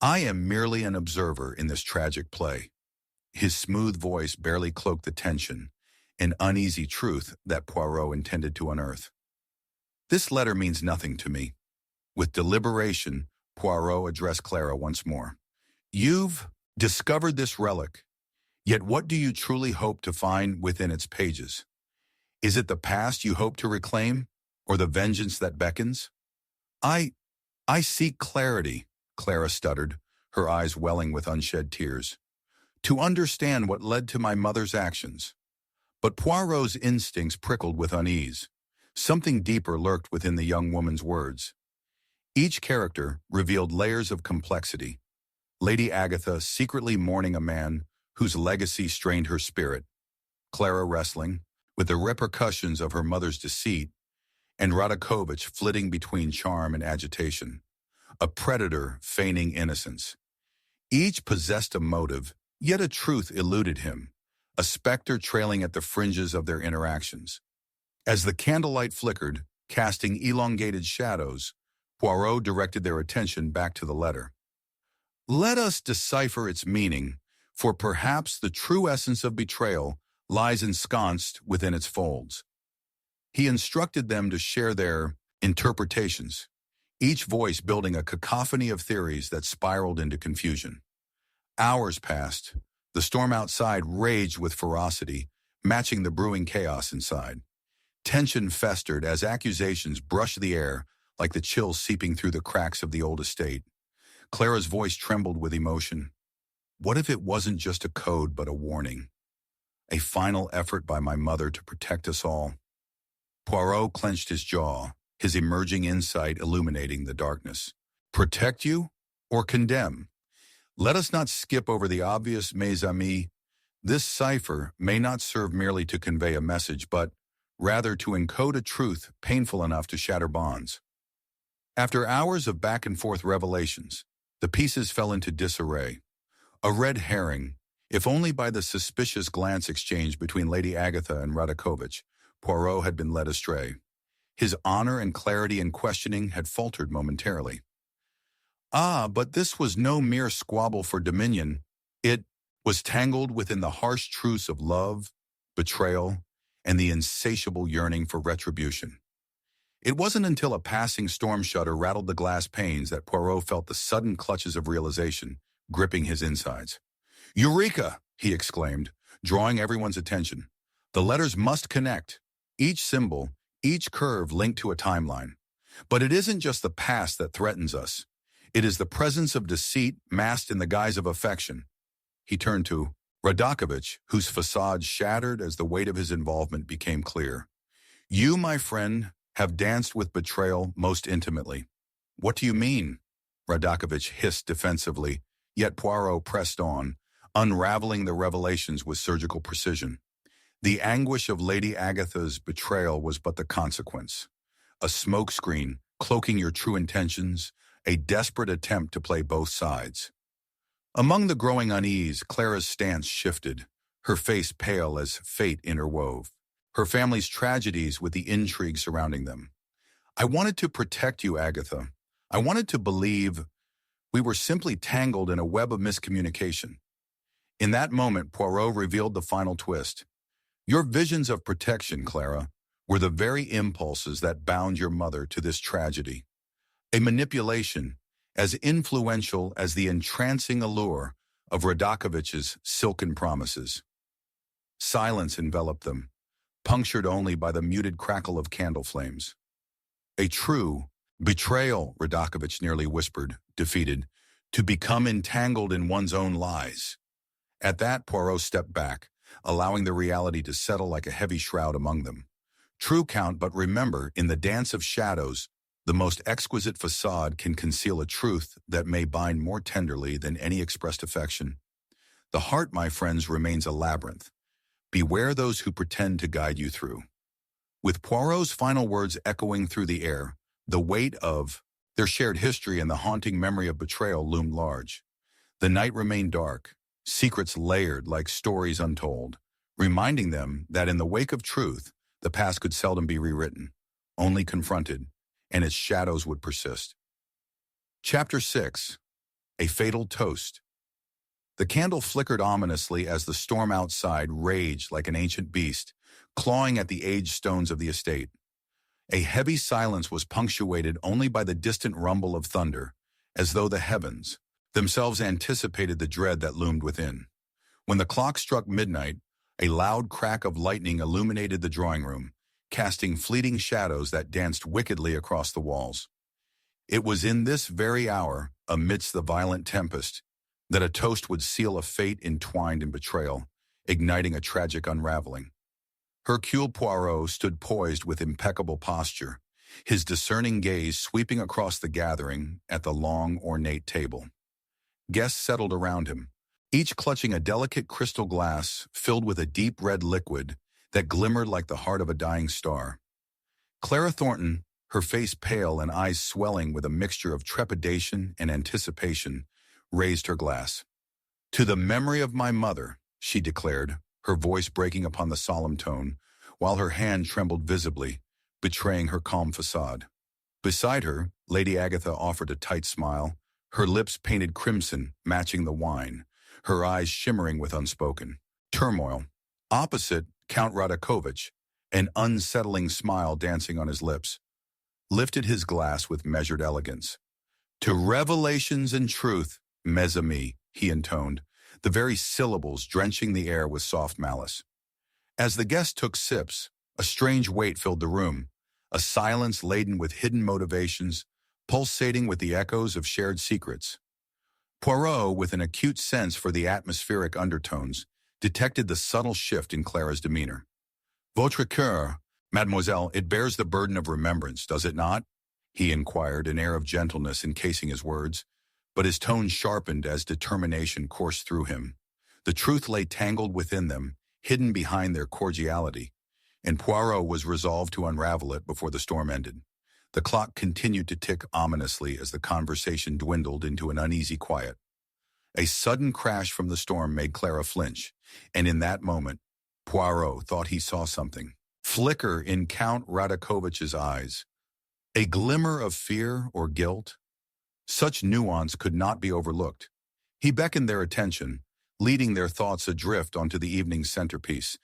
"I am merely an observer in this tragic play." His smooth voice barely cloaked the tension, an uneasy truth that Poirot intended to unearth. "This letter means nothing to me." With deliberation, Poirot addressed Clara once more. "You've discovered this relic, yet what do you truly hope to find within its pages? Is it the past you hope to reclaim, or the vengeance that beckons?" I seek clarity," Clara stuttered, her eyes welling with unshed tears, "to understand what led to my mother's actions." But Poirot's instincts prickled with unease. Something deeper lurked within the young woman's words. Each character revealed layers of complexity. Lady Agatha secretly mourning a man whose legacy strained her spirit, Clara wrestling with the repercussions of her mother's deceit, and Radakovich flitting between charm and agitation, a predator feigning innocence. Each possessed a motive, yet a truth eluded him, a specter trailing at the fringes of their interactions. As the candlelight flickered, casting elongated shadows, Poirot directed their attention back to the letter. "Let us decipher its meaning, for perhaps the true essence of betrayal lies ensconced within its folds." He instructed them to share their interpretations, each voice building a cacophony of theories that spiraled into confusion. Hours passed. The storm outside raged with ferocity, matching the brewing chaos inside. Tension festered as accusations brushed the air like the chills seeping through the cracks of the old estate. Clara's voice trembled with emotion. What if it wasn't just a code but a warning? A final effort by my mother to protect us all? Poirot clenched his jaw, his emerging insight illuminating the darkness. Protect you or condemn? Let us not skip over the obvious, mes amis. This cipher may not serve merely to convey a message, but rather to encode a truth painful enough to shatter bonds. After hours of back-and-forth revelations, the pieces fell into disarray. A red herring, if only by the suspicious glance exchanged between Lady Agatha and Radakovich, Poirot had been led astray. His honor and clarity in questioning had faltered momentarily. But this was no mere squabble for dominion. It was tangled within the harsh truths of love, betrayal, and the insatiable yearning for retribution. It wasn't until a passing storm shudder rattled the glass panes that Poirot felt the sudden clutches of realization gripping his insides. "Eureka!" he exclaimed, drawing everyone's attention. "The letters must connect. Each symbol, each curve linked to a timeline. But it isn't just the past that threatens us. It is the presence of deceit masked in the guise of affection." He turned to Radakovich, whose facade shattered as the weight of his involvement became clear. "You, my friend, have danced with betrayal most intimately." "What do you mean?" Radakovich hissed defensively, yet Poirot pressed on, unraveling the revelations with surgical precision. The anguish of Lady Agatha's betrayal was but the consequence. A smokescreen, cloaking your true intentions, a desperate attempt to play both sides. Among the growing unease, Clara's stance shifted, her face pale as fate interwove, her family's tragedies with the intrigue surrounding them. "I wanted to protect you, Agatha. I wanted to believe we were simply tangled in a web of miscommunication." In that moment, Poirot revealed the final twist. "Your visions of protection, Clara, were the very impulses that bound your mother to this tragedy. A manipulation as influential as the entrancing allure of Radakovich's silken promises." Silence enveloped them, punctured only by the muted crackle of candle flames. "A true betrayal," Radakovich nearly whispered, defeated, "to become entangled in one's own lies." At that, Poirot stepped back, allowing the reality to settle like a heavy shroud among them. "True, Count, but remember, in the dance of shadows, the most exquisite facade can conceal a truth that may bind more tenderly than any expressed affection. The heart, my friends, remains a labyrinth. Beware those who pretend to guide you through." With Poirot's final words echoing through the air, the weight of their shared history and the haunting memory of betrayal loomed large. The night remained dark, secrets layered like stories untold, reminding them that in the wake of truth, the past could seldom be rewritten, only confronted, and its shadows would persist. Chapter 6. A Fatal Toast. The candle flickered ominously as the storm outside raged like an ancient beast, clawing at the aged stones of the estate. A heavy silence was punctuated only by the distant rumble of thunder, as though the heavens themselves anticipated the dread that loomed within. When the clock struck midnight, a loud crack of lightning illuminated the drawing room, casting fleeting shadows that danced wickedly across the walls. It was in this very hour, amidst the violent tempest, that a toast would seal a fate entwined in betrayal, igniting a tragic unraveling. Hercule Poirot stood poised with impeccable posture, his discerning gaze sweeping across the gathering at the long, ornate table. Guests settled around him, each clutching a delicate crystal glass filled with a deep red liquid that glimmered like the heart of a dying star. Clara Thornton, her face pale and eyes swelling with a mixture of trepidation and anticipation, raised her glass. "To the memory of my mother," she declared, her voice breaking upon the solemn tone, while her hand trembled visibly, betraying her calm facade. Beside her, Lady Agatha offered a tight smile, her lips painted crimson, matching the wine, her eyes shimmering with unspoken turmoil. Opposite, Count Radakovich, an unsettling smile dancing on his lips, lifted his glass with measured elegance. "To revelations and truth, mes amis," he intoned, the very syllables drenching the air with soft malice. As the guests took sips, a strange weight filled the room, a silence laden with hidden motivations, pulsating with the echoes of shared secrets. Poirot, with an acute sense for the atmospheric undertones, detected the subtle shift in Clara's demeanor. "Votre cœur, mademoiselle, it bears the burden of remembrance, does it not?" he inquired, an air of gentleness encasing his words. but his tone sharpened as determination coursed through him. The truth lay tangled within them, hidden behind their cordiality, and Poirot was resolved to unravel it before the storm ended. The clock continued to tick ominously as the conversation dwindled into an uneasy quiet. A sudden crash from the storm made Clara flinch, and in that moment, Poirot thought he saw something flicker in Count Radakovich's eyes. A glimmer of fear or guilt. Such nuance could not be overlooked. He beckoned their attention, leading their thoughts adrift onto the evening's centerpiece,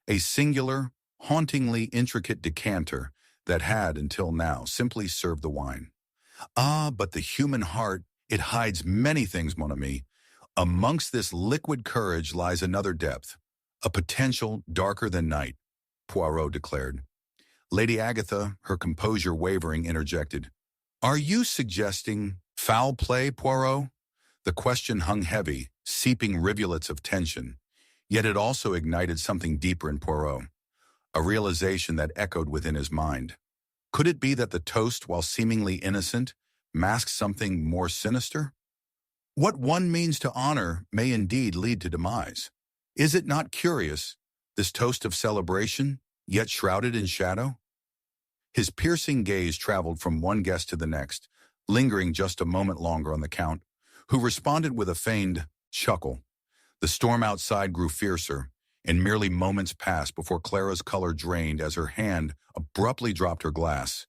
a singular, hauntingly intricate decanter that had, until now, simply served the wine. Ah, but the human heart, it hides many things, mon ami. Amongst this liquid courage lies another depth, a potential darker than night, Poirot declared. Lady Agatha, her composure wavering, interjected. Are you suggesting foul play, Poirot? The question hung heavy, seeping rivulets of tension, yet it also ignited something deeper in Poirot, a realization that echoed within his mind. Could it be that the toast, while seemingly innocent, masked something more sinister? What one means to honor may indeed lead to demise. Is it not curious, this toast of celebration, yet shrouded in shadow? His piercing gaze traveled from one guest to the next, lingering just a moment longer on the Count, who responded with a feigned chuckle. The storm outside grew fiercer, and merely moments passed before Clara's color drained as her hand abruptly dropped her glass,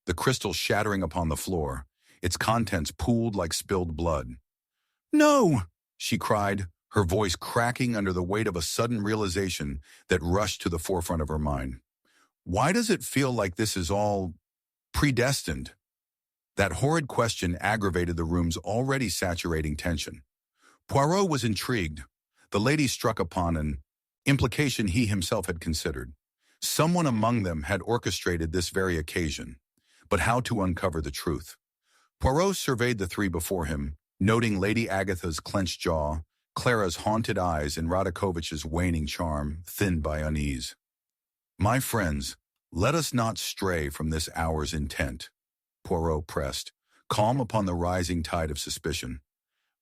the crystal shattering upon the floor, its contents pooled like spilled blood. No, she cried, her voice cracking under the weight of a sudden realization that rushed to the forefront of her mind. Why does it feel like this is all predestined? That horrid question aggravated the room's already saturating tension. Poirot was intrigued. The lady struck upon an implication he himself had considered. Someone among them had orchestrated this very occasion. But how to uncover the truth? Poirot surveyed the three before him, noting Lady Agatha's clenched jaw, Clara's haunted eyes, and Radakovich's waning charm, thinned by unease. My friends, let us not stray from this hour's intent, Poirot pressed, calm upon the rising tide of suspicion.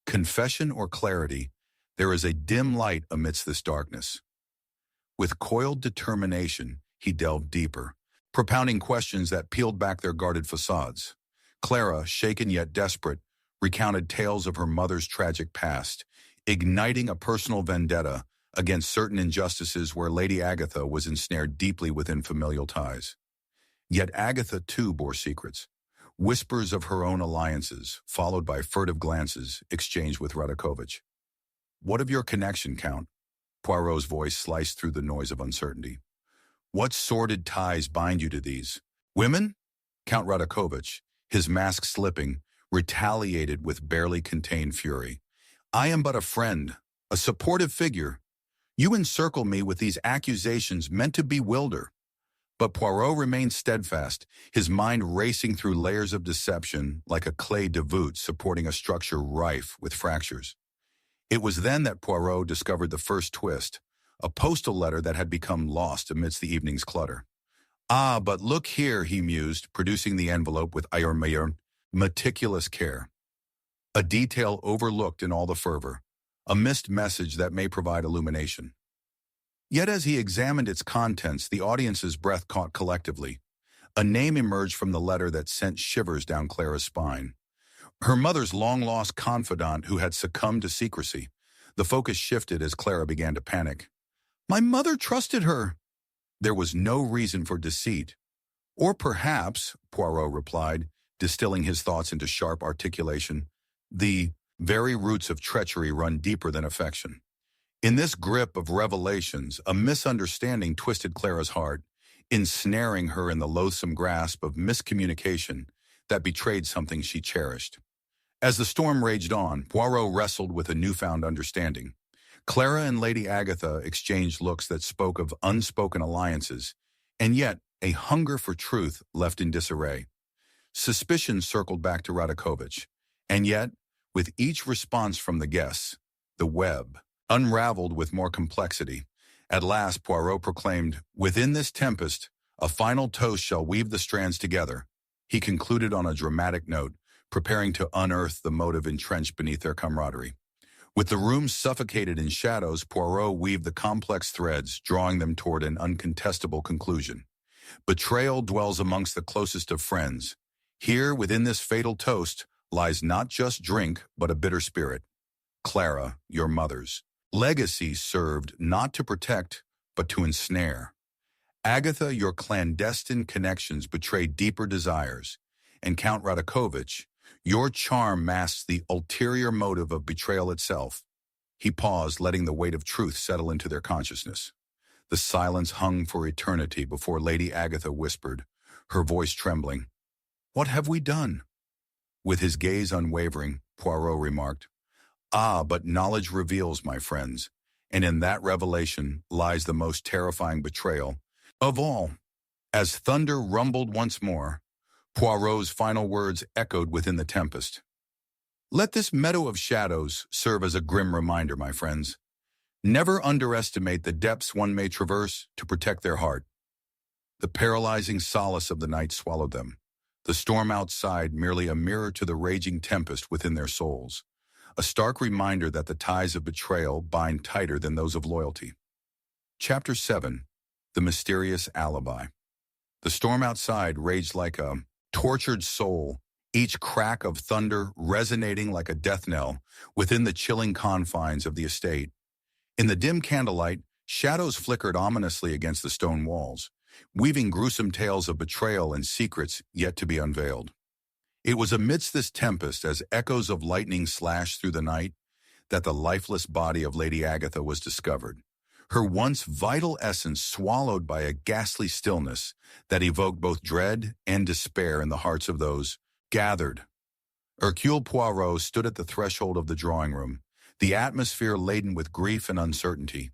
Confession or clarity, there is a dim light amidst this darkness. With coiled determination, he delved deeper, propounding questions that peeled back their guarded facades. Clara, shaken yet desperate, recounted tales of her mother's tragic past, igniting a personal vendetta against certain injustices where Lady Agatha was ensnared deeply within familial ties. Yet Agatha too bore secrets, whispers of her own alliances, followed by furtive glances exchanged with Radakovich. What of your connection, Count? Poirot's voice sliced through the noise of uncertainty. What sordid ties bind you to these? Women? Count Radakovich, his mask slipping, retaliated with barely contained fury. I am but a friend, a supportive figure. You encircle me with these accusations meant to bewilder. But Poirot remained steadfast, his mind racing through layers of deception like a clay de voûte supporting a structure rife with fractures. It was then that Poirot discovered the first twist, a postal letter that had become lost amidst the evening's clutter. Ah, but look here, he mused, producing the envelope with meticulous care. A detail overlooked in all the fervor, a missed message that may provide illumination. Yet as he examined its contents, the audience's breath caught collectively. A name emerged from the letter that sent shivers down Clara's spine. Her mother's long-lost confidant who had succumbed to secrecy. The focus shifted as Clara began to panic. My mother trusted her. There was no reason for deceit. Or perhaps, Poirot replied, distilling his thoughts into sharp articulation, the very roots of treachery run deeper than affection. In this grip of revelations, a misunderstanding twisted Clara's heart, ensnaring her in the loathsome grasp of miscommunication that betrayed something she cherished. As the storm raged on, Poirot wrestled with a newfound understanding. Clara and Lady Agatha exchanged looks that spoke of unspoken alliances, and yet a hunger for truth left in disarray. Suspicion circled back to Radakovich, and yet, with each response from the guests, the web unraveled with more complexity. At last, Poirot proclaimed, within this tempest, a final toast shall weave the strands together. He concluded on a dramatic note, preparing to unearth the motive entrenched beneath their camaraderie. With the room suffocated in shadows, Poirot weaved the complex threads, drawing them toward an uncontestable conclusion. Betrayal dwells amongst the closest of friends. Here, within this fatal toast, lies not just drink, but a bitter spirit. Clara, your mother's legacy served not to protect, but to ensnare. Agatha, your clandestine connections betray deeper desires. And Count Radakovich, your charm masks the ulterior motive of betrayal itself. He paused, letting the weight of truth settle into their consciousness. The silence hung for eternity before Lady Agatha whispered, her voice trembling, "What have we done?" With his gaze unwavering, Poirot remarked, "Ah, but knowledge reveals, my friends, and in that revelation lies the most terrifying betrayal of all." As thunder rumbled once more, Poirot's final words echoed within the tempest. Let this meadow of shadows serve as a grim reminder, my friends. Never underestimate the depths one may traverse to protect their heart. The paralyzing solace of the night swallowed them, the storm outside merely a mirror to the raging tempest within their souls, a stark reminder that the ties of betrayal bind tighter than those of loyalty. Chapter 7. The Mysterious Alibi. The storm outside raged like a tortured soul, each crack of thunder resonating like a death knell within the chilling confines of the estate. In the dim candlelight, shadows flickered ominously against the stone walls, weaving gruesome tales of betrayal and secrets yet to be unveiled. It was amidst this tempest, as echoes of lightning slashed through the night, that the lifeless body of Lady Agatha was discovered, her once vital essence swallowed by a ghastly stillness that evoked both dread and despair in the hearts of those gathered. Hercule Poirot stood at the threshold of the drawing room, the atmosphere laden with grief and uncertainty.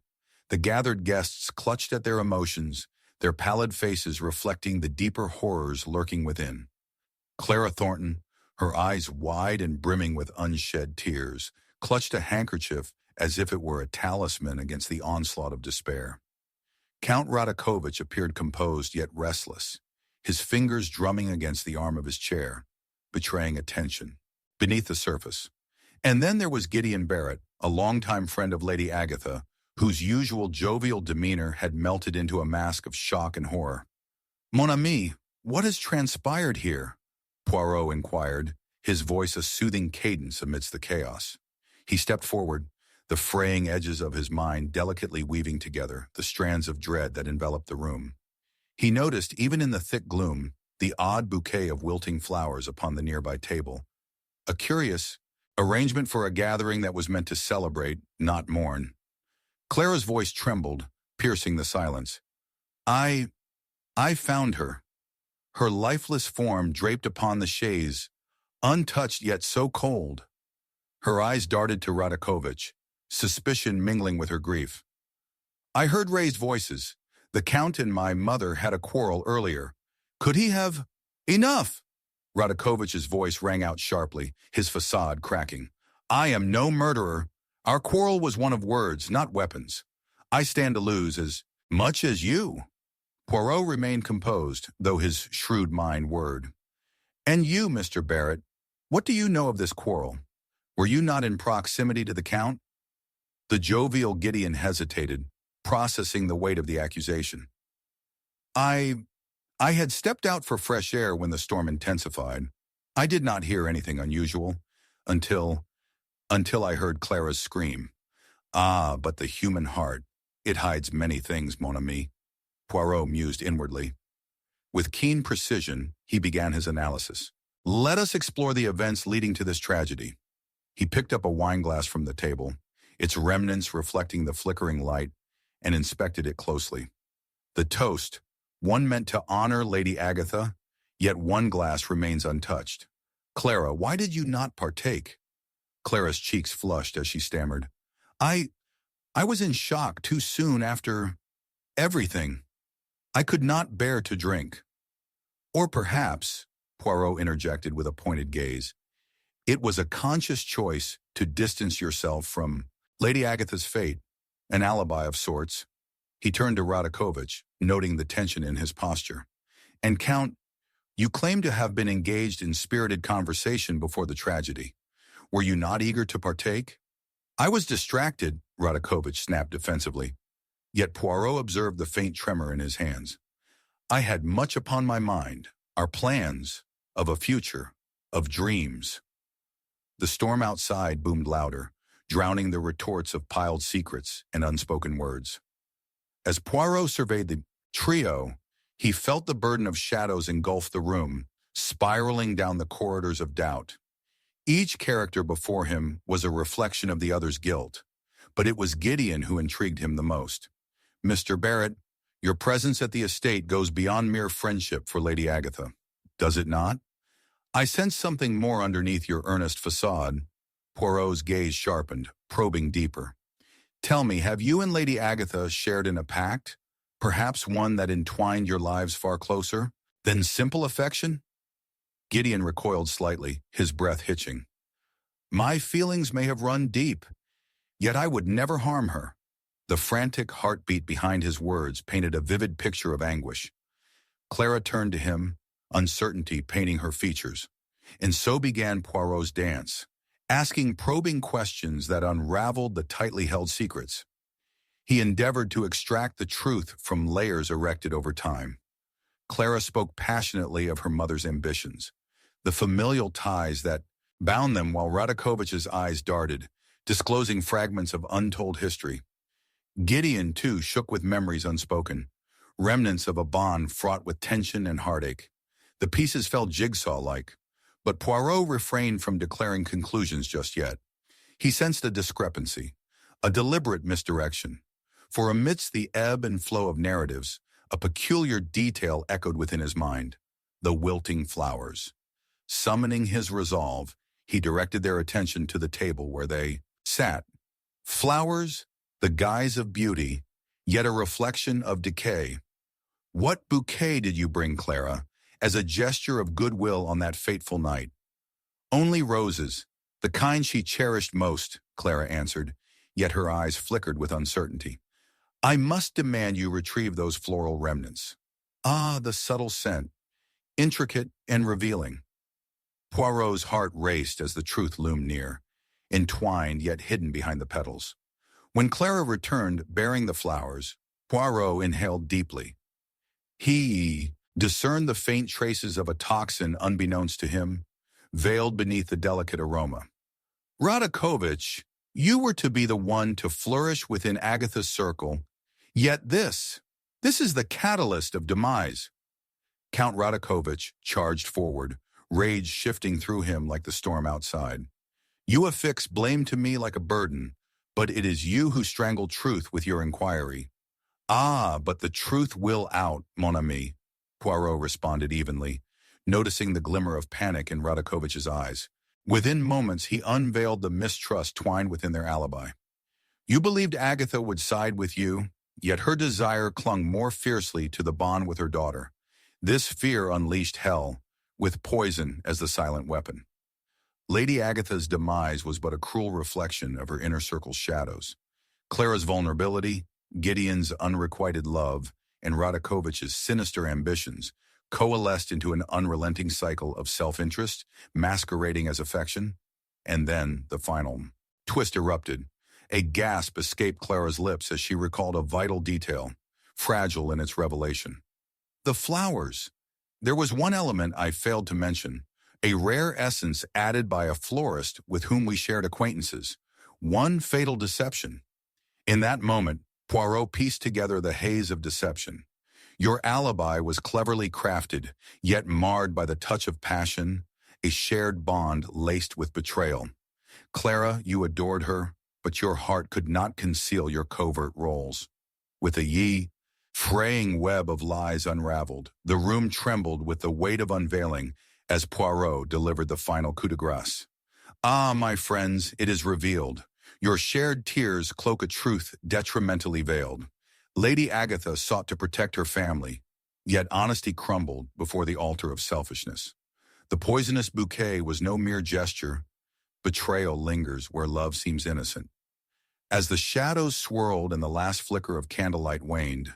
The gathered guests clutched at their emotions, their pallid faces reflecting the deeper horrors lurking within. Clara Thornton, her eyes wide and brimming with unshed tears, clutched a handkerchief as if it were a talisman against the onslaught of despair. Count Radakovich appeared composed yet restless, his fingers drumming against the arm of his chair, betraying a tension beneath the surface. And then there was Gideon Barrett, a longtime friend of Lady Agatha, whose usual jovial demeanor had melted into a mask of shock and horror. "Mon ami, what has transpired here?" Poirot inquired, his voice a soothing cadence amidst the chaos. He stepped forward, the fraying edges of his mind delicately weaving together the strands of dread that enveloped the room. He noticed, even in the thick gloom, the odd bouquet of wilting flowers upon the nearby table, a curious arrangement for a gathering that was meant to celebrate, not mourn. Clara's voice trembled, piercing the silence. I found her. Her lifeless form draped upon the chaise, untouched yet so cold." Her eyes darted to Radakovich, suspicion mingling with her grief. "I heard raised voices. The Count and my mother had a quarrel earlier. Could he have—" "Enough!" Radakovich's voice rang out sharply, his facade cracking. "I am no murderer. Our quarrel was one of words, not weapons. I stand to lose as much as you." Poirot remained composed, though his shrewd mind whirred. "And you, Mr. Barrett, what do you know of this quarrel? Were you not in proximity to the Count?" The jovial Gideon hesitated, processing the weight of the accusation. I had stepped out for fresh air when the storm intensified. I did not hear anything unusual until I heard Clara's scream. Ah, but the human heart, it hides many things, mon ami," Poirot mused inwardly. With keen precision, he began his analysis. "Let us explore the events leading to this tragedy." He picked up a wineglass from the table, its remnants reflecting the flickering light, and inspected it closely. The toast, one meant to honor Lady Agatha, yet one glass remains untouched. "Clara, why did you not partake?" Clara's cheeks flushed as she stammered. I was in shock too soon after everything. I could not bear to drink." "Or perhaps," Poirot interjected with a pointed gaze, "it was a conscious choice to distance yourself from Lady Agatha's fate, an alibi of sorts." He turned to Radakovich, noting the tension in his posture. "And Count, You claim to have been engaged in spirited conversation before the tragedy. Were you not eager to partake? I was distracted, Radakovich snapped defensively. Yet Poirot observed the faint tremor in his hands. I had much upon my mind, our plans, of a future, of dreams. The storm outside boomed louder, drowning the retorts of piled secrets and unspoken words. As Poirot surveyed the trio, he felt the burden of shadows engulf the room, spiraling down the corridors of doubt. Each character before him was a reflection of the other's guilt, but it was Gideon who intrigued him the most. Mr. Barrett, your presence at the estate goes beyond mere friendship for Lady Agatha, does it not? I sense something more underneath your earnest facade. Poirot's gaze sharpened, probing deeper. Tell me, have you and Lady Agatha shared in a pact? Perhaps one that entwined your lives far closer than simple affection? Gideon recoiled slightly, his breath hitching. My feelings may have run deep, yet I would never harm her. The frantic heartbeat behind his words painted a vivid picture of anguish. Clara turned to him, uncertainty painting her features. And so began Poirot's dance, asking probing questions that unraveled the tightly held secrets. He endeavored to extract the truth from layers erected over time. Clara spoke passionately of her mother's ambitions, the familial ties that bound them, while Radakovich's eyes darted, disclosing fragments of untold history. Gideon, too, shook with memories unspoken, remnants of a bond fraught with tension and heartache. The pieces fell jigsaw-like, but Poirot refrained from declaring conclusions just yet. He sensed a discrepancy, a deliberate misdirection. For amidst the ebb and flow of narratives, a peculiar detail echoed within his mind: the wilting flowers. Summoning his resolve, he directed their attention to the table where they sat. Flowers, the guise of beauty, yet a reflection of decay. What bouquet did you bring, Clara, as a gesture of goodwill on that fateful night? Only roses, the kind she cherished most, Clara answered, yet her eyes flickered with uncertainty. I must demand you retrieve those floral remnants. Ah, the subtle scent, intricate and revealing. Poirot's heart raced as the truth loomed near, entwined yet hidden behind the petals. When Clara returned bearing the flowers, Poirot inhaled deeply. He discerned the faint traces of a toxin unbeknownst to him, veiled beneath the delicate aroma. Radakovich, you were to be the one to flourish within Agatha's circle, yet this is the catalyst of demise. Count Radakovich charged forward, rage shifting through him like the storm outside. You affix blame to me like a burden, but it is you who strangle truth with your inquiry. Ah, but the truth will out, mon ami, Poirot responded evenly, noticing the glimmer of panic in Radakovich's eyes. Within moments, he unveiled the mistrust twined within their alibi. You believed Agatha would side with you, yet her desire clung more fiercely to the bond with her daughter. This fear unleashed hell, with poison as the silent weapon. Lady Agatha's demise was but a cruel reflection of her inner circle's shadows. Clara's vulnerability, Gideon's unrequited love, and Radakovich's sinister ambitions coalesced into an unrelenting cycle of self-interest, masquerading as affection. And then the final twist erupted. A gasp escaped Clara's lips as she recalled a vital detail, fragile in its revelation. The flowers. There was one element I failed to mention, a rare essence added by a florist with whom we shared acquaintances. One fatal deception. In that moment, Poirot pieced together the haze of deception. Your alibi was cleverly crafted, yet marred by the touch of passion, a shared bond laced with betrayal. Clara, you adored her, but your heart could not conceal your covert roles. With a fraying web of lies unraveled, the room trembled with the weight of unveiling as Poirot delivered the final coup de grace. Ah, my friends, it is revealed. Your shared tears cloak a truth detrimentally veiled. Lady Agatha sought to protect her family, yet honesty crumbled before the altar of selfishness. The poisonous bouquet was no mere gesture. Betrayal lingers where love seems innocent. As the shadows swirled and the last flicker of candlelight waned,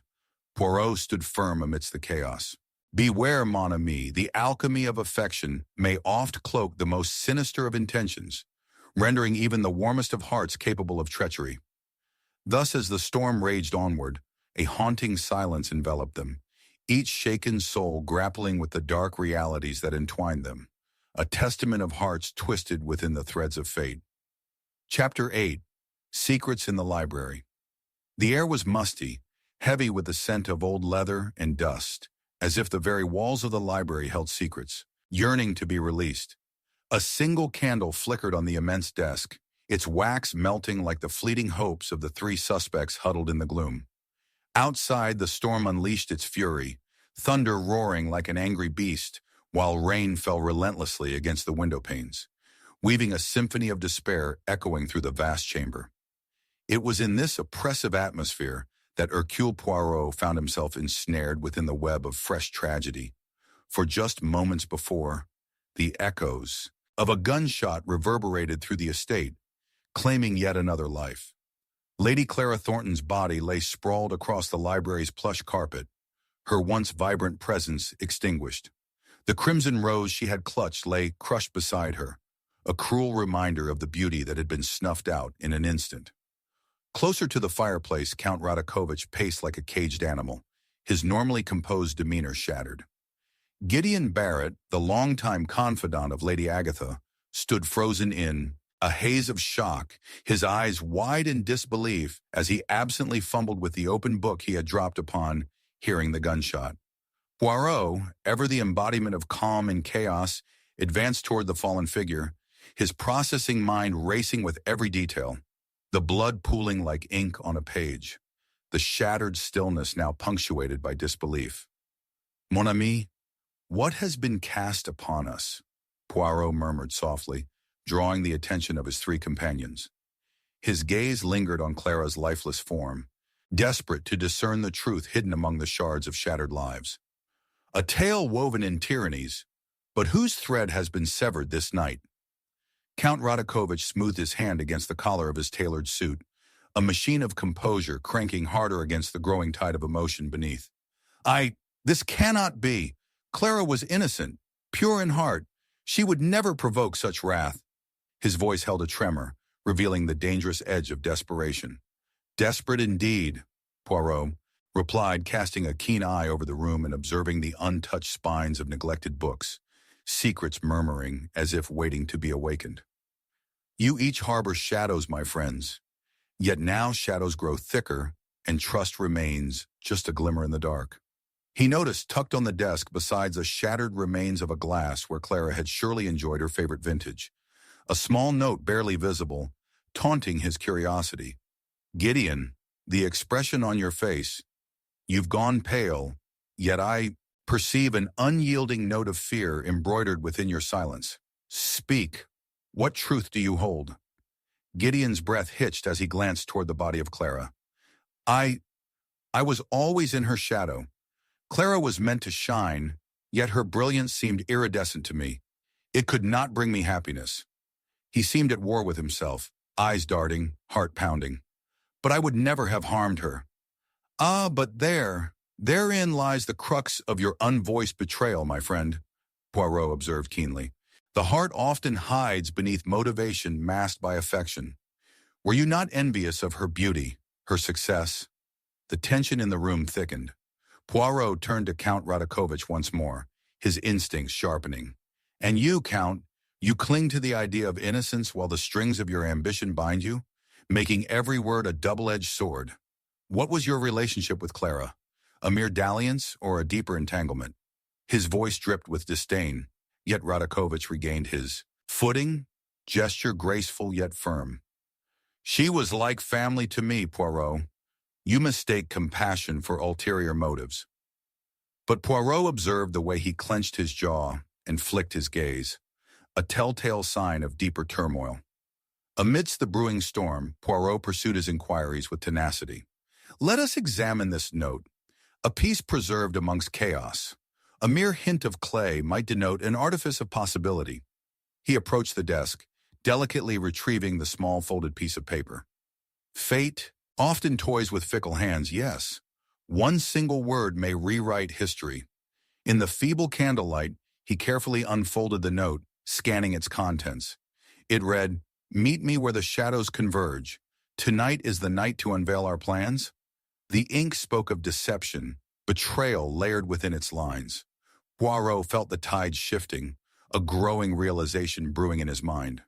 Poirot stood firm amidst the chaos. Beware, mon ami, the alchemy of affection may oft cloak the most sinister of intentions, rendering even the warmest of hearts capable of treachery. Thus, as the storm raged onward, a haunting silence enveloped them, each shaken soul grappling with the dark realities that entwined them, a testament of hearts twisted within the threads of fate. Chapter 8. Secrets in the Library. The air was musty, heavy with the scent of old leather and dust, as if the very walls of the library held secrets, yearning to be released. A single candle flickered on the immense desk, its wax melting like the fleeting hopes of the three suspects huddled in the gloom. Outside, the storm unleashed its fury, thunder roaring like an angry beast, while rain fell relentlessly against the window panes, weaving a symphony of despair echoing through the vast chamber. It was in this oppressive atmosphere that Hercule Poirot found himself ensnared within the web of fresh tragedy. For just moments before, the echoes of a gunshot reverberated through the estate, claiming yet another life. Lady Clara Thornton's body lay sprawled across the library's plush carpet, her once vibrant presence extinguished. The crimson rose she had clutched lay crushed beside her, a cruel reminder of the beauty that had been snuffed out in an instant. Closer to the fireplace, Count Radakovich paced like a caged animal, his normally composed demeanor shattered. Gideon Barrett, the longtime confidant of Lady Agatha, stood frozen in a haze of shock, his eyes wide in disbelief as he absently fumbled with the open book he had dropped upon hearing the gunshot. Poirot, ever the embodiment of calm and chaos, advanced toward the fallen figure, his processing mind racing with every detail, the blood pooling like ink on a page, the shattered stillness now punctuated by disbelief. "Mon ami, what has been cast upon us?" Poirot murmured softly, drawing the attention of his three companions. His gaze lingered on Clara's lifeless form, desperate to discern the truth hidden among the shards of shattered lives. "A tale woven in tyrannies, but whose thread has been severed this night?" Count Radakovich smoothed his hand against the collar of his tailored suit, a machine of composure cranking harder against the growing tide of emotion beneath. This cannot be. Clara was innocent, pure in heart. She would never provoke such wrath." His voice held a tremor, revealing the dangerous edge of desperation. "Desperate indeed," Poirot replied, casting a keen eye over the room and observing the untouched spines of neglected books, secrets murmuring as if waiting to be awakened. "You each harbor shadows, my friends. Yet now shadows grow thicker, and trust remains just a glimmer in the dark." He noticed, tucked on the desk beside the shattered remains of a glass where Clara had surely enjoyed her favorite vintage, a small note barely visible, taunting his curiosity. "Gideon, the expression on your face, you've gone pale, yet I perceive an unyielding note of fear embroidered within your silence. Speak. What truth do you hold?" Gideon's breath hitched as he glanced toward the body of Clara. I was always in her shadow. Clara was meant to shine, yet her brilliance seemed iridescent to me. It could not bring me happiness." He seemed at war with himself, eyes darting, heart pounding. "But I would never have harmed her." "Ah, but therein lies the crux of your unvoiced betrayal, my friend," Poirot observed keenly. "The heart often hides beneath motivation masked by affection. Were you not envious of her beauty, her success?" The tension in the room thickened. Poirot turned to Count Radakovich once more, his instincts sharpening. "And you, Count, you cling to the idea of innocence while the strings of your ambition bind you, making every word a double-edged sword. What was your relationship with Clara? A mere dalliance or a deeper entanglement?" His voice dripped with disdain, yet Radakovich regained his footing, gesture graceful yet firm. "She was like family to me, Poirot. You mistake compassion for ulterior motives." But Poirot observed the way he clenched his jaw and flicked his gaze, a telltale sign of deeper turmoil. Amidst the brewing storm, Poirot pursued his inquiries with tenacity. "Let us examine this note, a piece preserved amongst chaos. A mere hint of clay might denote an artifice of possibility." He approached the desk, delicately retrieving the small folded piece of paper. "Fate often toys with fickle hands, yes. One single word may rewrite history. In the feeble candlelight, he carefully unfolded the note, scanning its contents. It read, "Meet me where the shadows converge. Tonight is the night to unveil our plans." The ink spoke of deception, betrayal layered within its lines. Poirot felt the tide shifting, a growing realization brewing in his mind.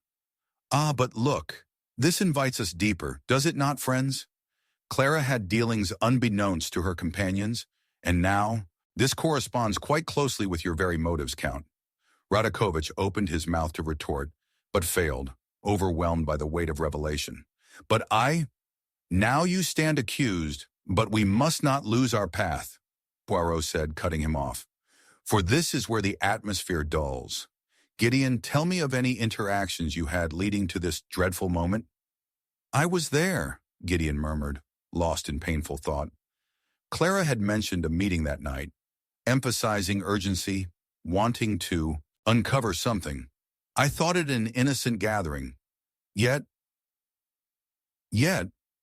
Ah, but look, this invites us deeper, does it not, friends? Clara had dealings unbeknownst to her companions, and now, this corresponds quite closely with your very motives, Count. Radakovich opened his mouth to retort, but failed, overwhelmed by the weight of revelation. Now you stand accused, but we must not lose our path, Poirot said, cutting him off. For this is where the atmosphere dulls. Gideon, tell me of any interactions you had leading to this dreadful moment. I was there, Gideon murmured, lost in painful thought. Clara had mentioned a meeting that night, emphasizing urgency, wanting to uncover something. I thought it an innocent gathering. Yet,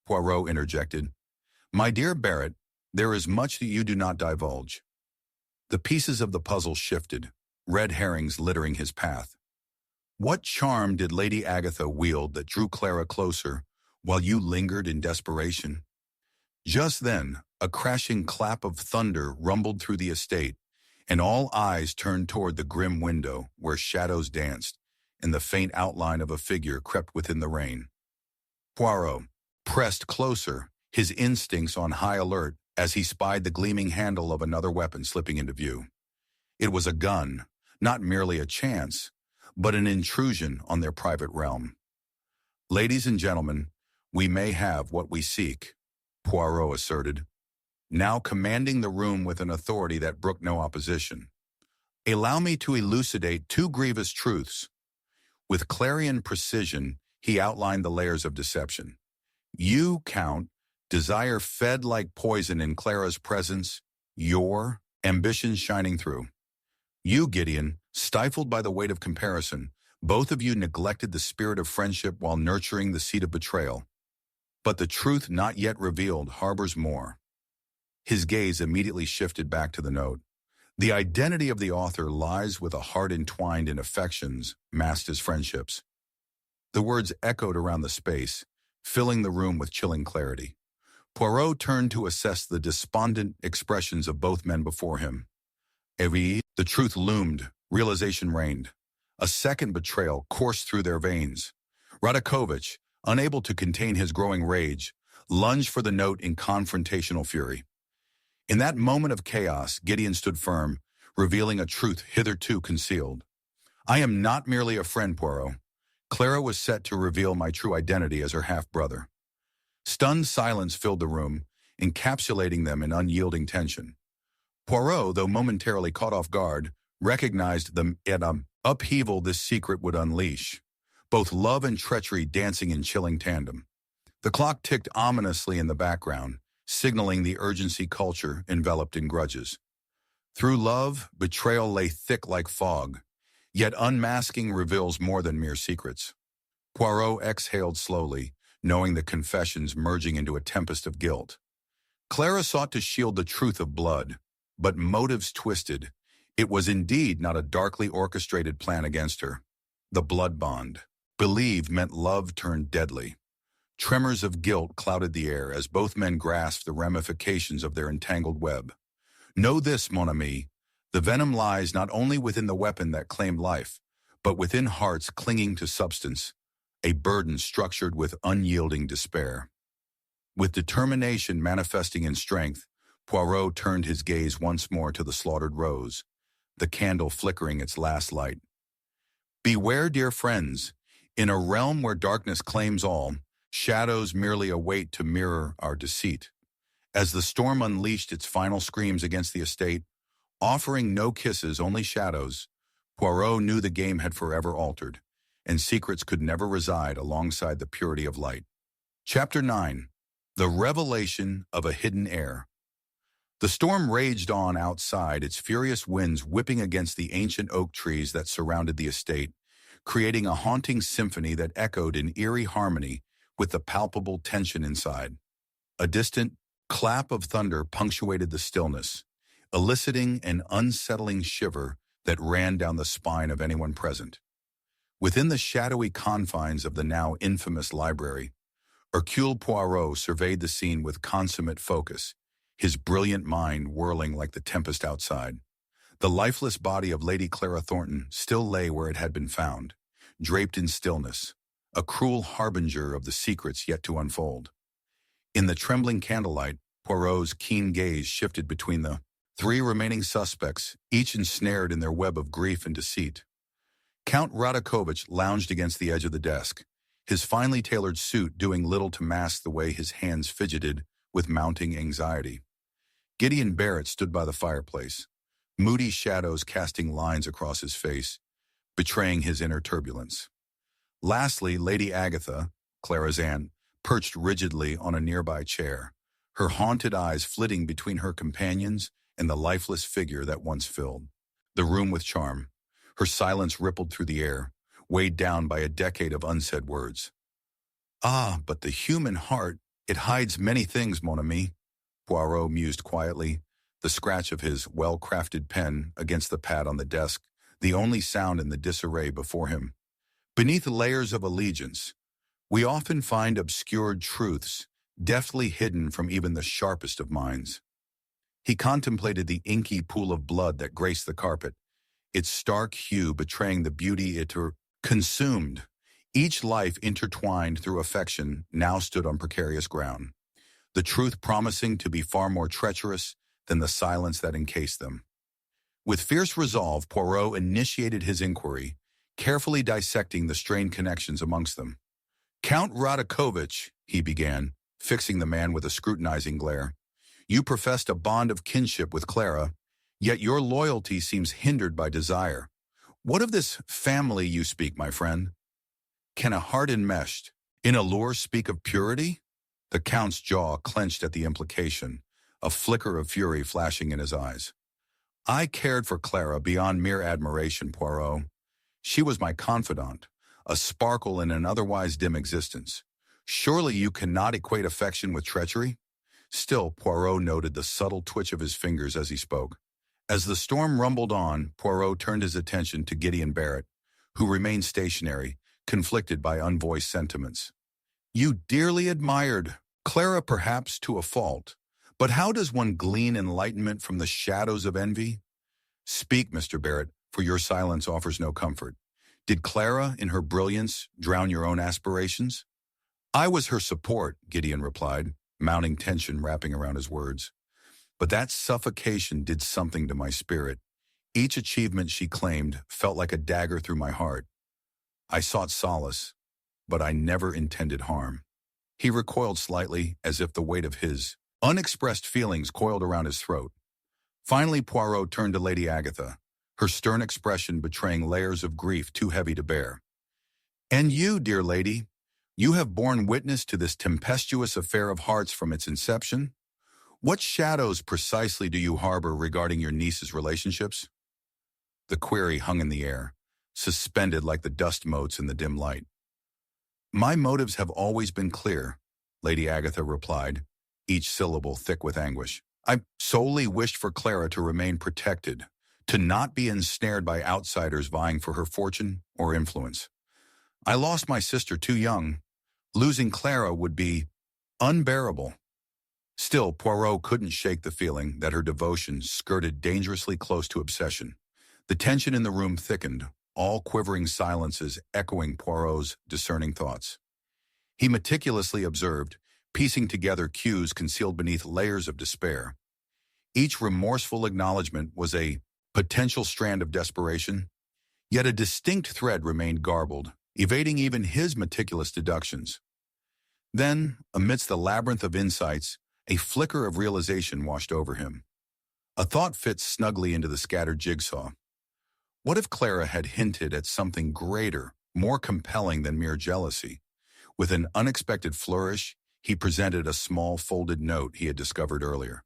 Poirot interjected, my dear Barrett, there is much that you do not divulge. The pieces of the puzzle shifted, red herrings littering his path. What charm did Lady Agatha wield that drew Clara closer, while you lingered in desperation? Just then, a crashing clap of thunder rumbled through the estate, and all eyes turned toward the grim window where shadows danced, and the faint outline of a figure crept within the rain. Poirot pressed closer, his instincts on high alert, as he spied the gleaming handle of another weapon slipping into view. It was a gun, not merely a chance, but an intrusion on their private realm. Ladies and gentlemen, we may have what we seek, Poirot asserted, now commanding the room with an authority that brooked no opposition. Allow me to elucidate two grievous truths. With clarion precision, he outlined the layers of deception. You, Count, desire fed like poison in Clara's presence, your ambitions shining through. You, Gideon, stifled by the weight of comparison, both of you neglected the spirit of friendship while nurturing the seed of betrayal. But the truth not yet revealed harbors more. His gaze immediately shifted back to the note. The identity of the author lies with a heart entwined in affections masked as friendships. The words echoed around the space, filling the room with chilling clarity. Poirot turned to assess the despondent expressions of both men before him. The truth loomed, realization reigned. A second betrayal coursed through their veins. Radakovich, unable to contain his growing rage, lunged for the note in confrontational fury. In that moment of chaos, Gideon stood firm, revealing a truth hitherto concealed. I am not merely a friend, Poirot. Clara was set to reveal my true identity as her half-brother. Stunned silence filled the room, encapsulating them in unyielding tension. Poirot, though momentarily caught off guard, recognized the upheaval this secret would unleash, both love and treachery dancing in chilling tandem. The clock ticked ominously in the background, signaling the urgency culture enveloped in grudges. Through love, betrayal lay thick like fog, yet unmasking reveals more than mere secrets. Poirot exhaled slowly, knowing the confessions merging into a tempest of guilt. Clara sought to shield the truth of blood, but motives twisted. It was indeed not a darkly orchestrated plan against her. The blood bond, believed, meant love turned deadly. Tremors of guilt clouded the air as both men grasped the ramifications of their entangled web. Know this, mon ami, the venom lies not only within the weapon that claimed life, but within hearts clinging to substance, a burden structured with unyielding despair. With determination manifesting in strength, Poirot turned his gaze once more to the slaughtered rose, the candle flickering its last light. Beware, dear friends, in a realm where darkness claims all, shadows merely await to mirror our deceit. As the storm unleashed its final screams against the estate, offering no kisses, only shadows, Poirot knew the game had forever altered, and secrets could never reside alongside the purity of light. Chapter 9. The Revelation of a Hidden Heir. The storm raged on outside, its furious winds whipping against the ancient oak trees that surrounded the estate, creating a haunting symphony that echoed in eerie harmony with the palpable tension inside. A distant clap of thunder punctuated the stillness, eliciting an unsettling shiver that ran down the spine of anyone present. Within the shadowy confines of the now infamous library, Hercule Poirot surveyed the scene with consummate focus, his brilliant mind whirling like the tempest outside. The lifeless body of Lady Clara Thornton still lay where it had been found, draped in stillness, a cruel harbinger of the secrets yet to unfold. In the trembling candlelight, Poirot's keen gaze shifted between the three remaining suspects, each ensnared in their web of grief and deceit. Count Radakovich lounged against the edge of the desk, his finely tailored suit doing little to mask the way his hands fidgeted with mounting anxiety. Gideon Barrett stood by the fireplace, moody shadows casting lines across his face, betraying his inner turbulence. Lastly, Lady Agatha, Clara's aunt, perched rigidly on a nearby chair, her haunted eyes flitting between her companions and the lifeless figure that once filled the room with charm. Her silence rippled through the air, weighed down by a decade of unsaid words. "Ah, but the human heart, it hides many things, mon ami," Poirot mused quietly, the scratch of his well-crafted pen against the pad on the desk, the only sound in the disarray before him. Beneath layers of allegiance, we often find obscured truths, deftly hidden from even the sharpest of minds. He contemplated the inky pool of blood that graced the carpet, its stark hue betraying the beauty it consumed. Each life intertwined through affection now stood on precarious ground, the truth promising to be far more treacherous than the silence that encased them. With fierce resolve, Poirot initiated his inquiry, carefully dissecting the strained connections amongst them. "Count Radakovich," he began, fixing the man with a scrutinizing glare, "you professed a bond of kinship with Clara, yet your loyalty seems hindered by desire. What of this family you speak, my friend? Can a heart enmeshed in allure speak of purity?" The Count's jaw clenched at the implication, a flicker of fury flashing in his eyes. "I cared for Clara beyond mere admiration, Poirot. She was my confidant, a sparkle in an otherwise dim existence. Surely you cannot equate affection with treachery?" Still, Poirot noted the subtle twitch of his fingers as he spoke. As the storm rumbled on, Poirot turned his attention to Gideon Barrett, who remained stationary, conflicted by unvoiced sentiments. "You dearly admired Clara, perhaps to a fault, but how does one glean enlightenment from the shadows of envy? Speak, Mr. Barrett, for your silence offers no comfort. Did Clara, in her brilliance, drown your own aspirations?" "I was her support," Gideon replied, mounting tension wrapping around his words. "But that suffocation did something to my spirit. Each achievement she claimed felt like a dagger through my heart. I sought solace, but I never intended harm." He recoiled slightly, as if the weight of his unexpressed feelings coiled around his throat. Finally, Poirot turned to Lady Agatha, her stern expression betraying layers of grief too heavy to bear. "And you, dear lady, you have borne witness to this tempestuous affair of hearts from its inception? What shadows precisely do you harbor regarding your niece's relationships?" The query hung in the air, suspended like the dust motes in the dim light. "My motives have always been clear," Lady Agatha replied, each syllable thick with anguish. "I solely wished for Clara to remain protected, to not be ensnared by outsiders vying for her fortune or influence. I lost my sister too young. Losing Clara would be unbearable." Still, Poirot couldn't shake the feeling that her devotion skirted dangerously close to obsession. The tension in the room thickened, all quivering silences echoing Poirot's discerning thoughts. He meticulously observed, piecing together cues concealed beneath layers of despair. Each remorseful acknowledgement was a potential strand of desperation, yet a distinct thread remained garbled, evading even his meticulous deductions. Then, amidst the labyrinth of insights, a flicker of realization washed over him. A thought fit snugly into the scattered jigsaw. What if Clara had hinted at something greater, more compelling than mere jealousy? With an unexpected flourish, he presented a small folded note he had discovered earlier.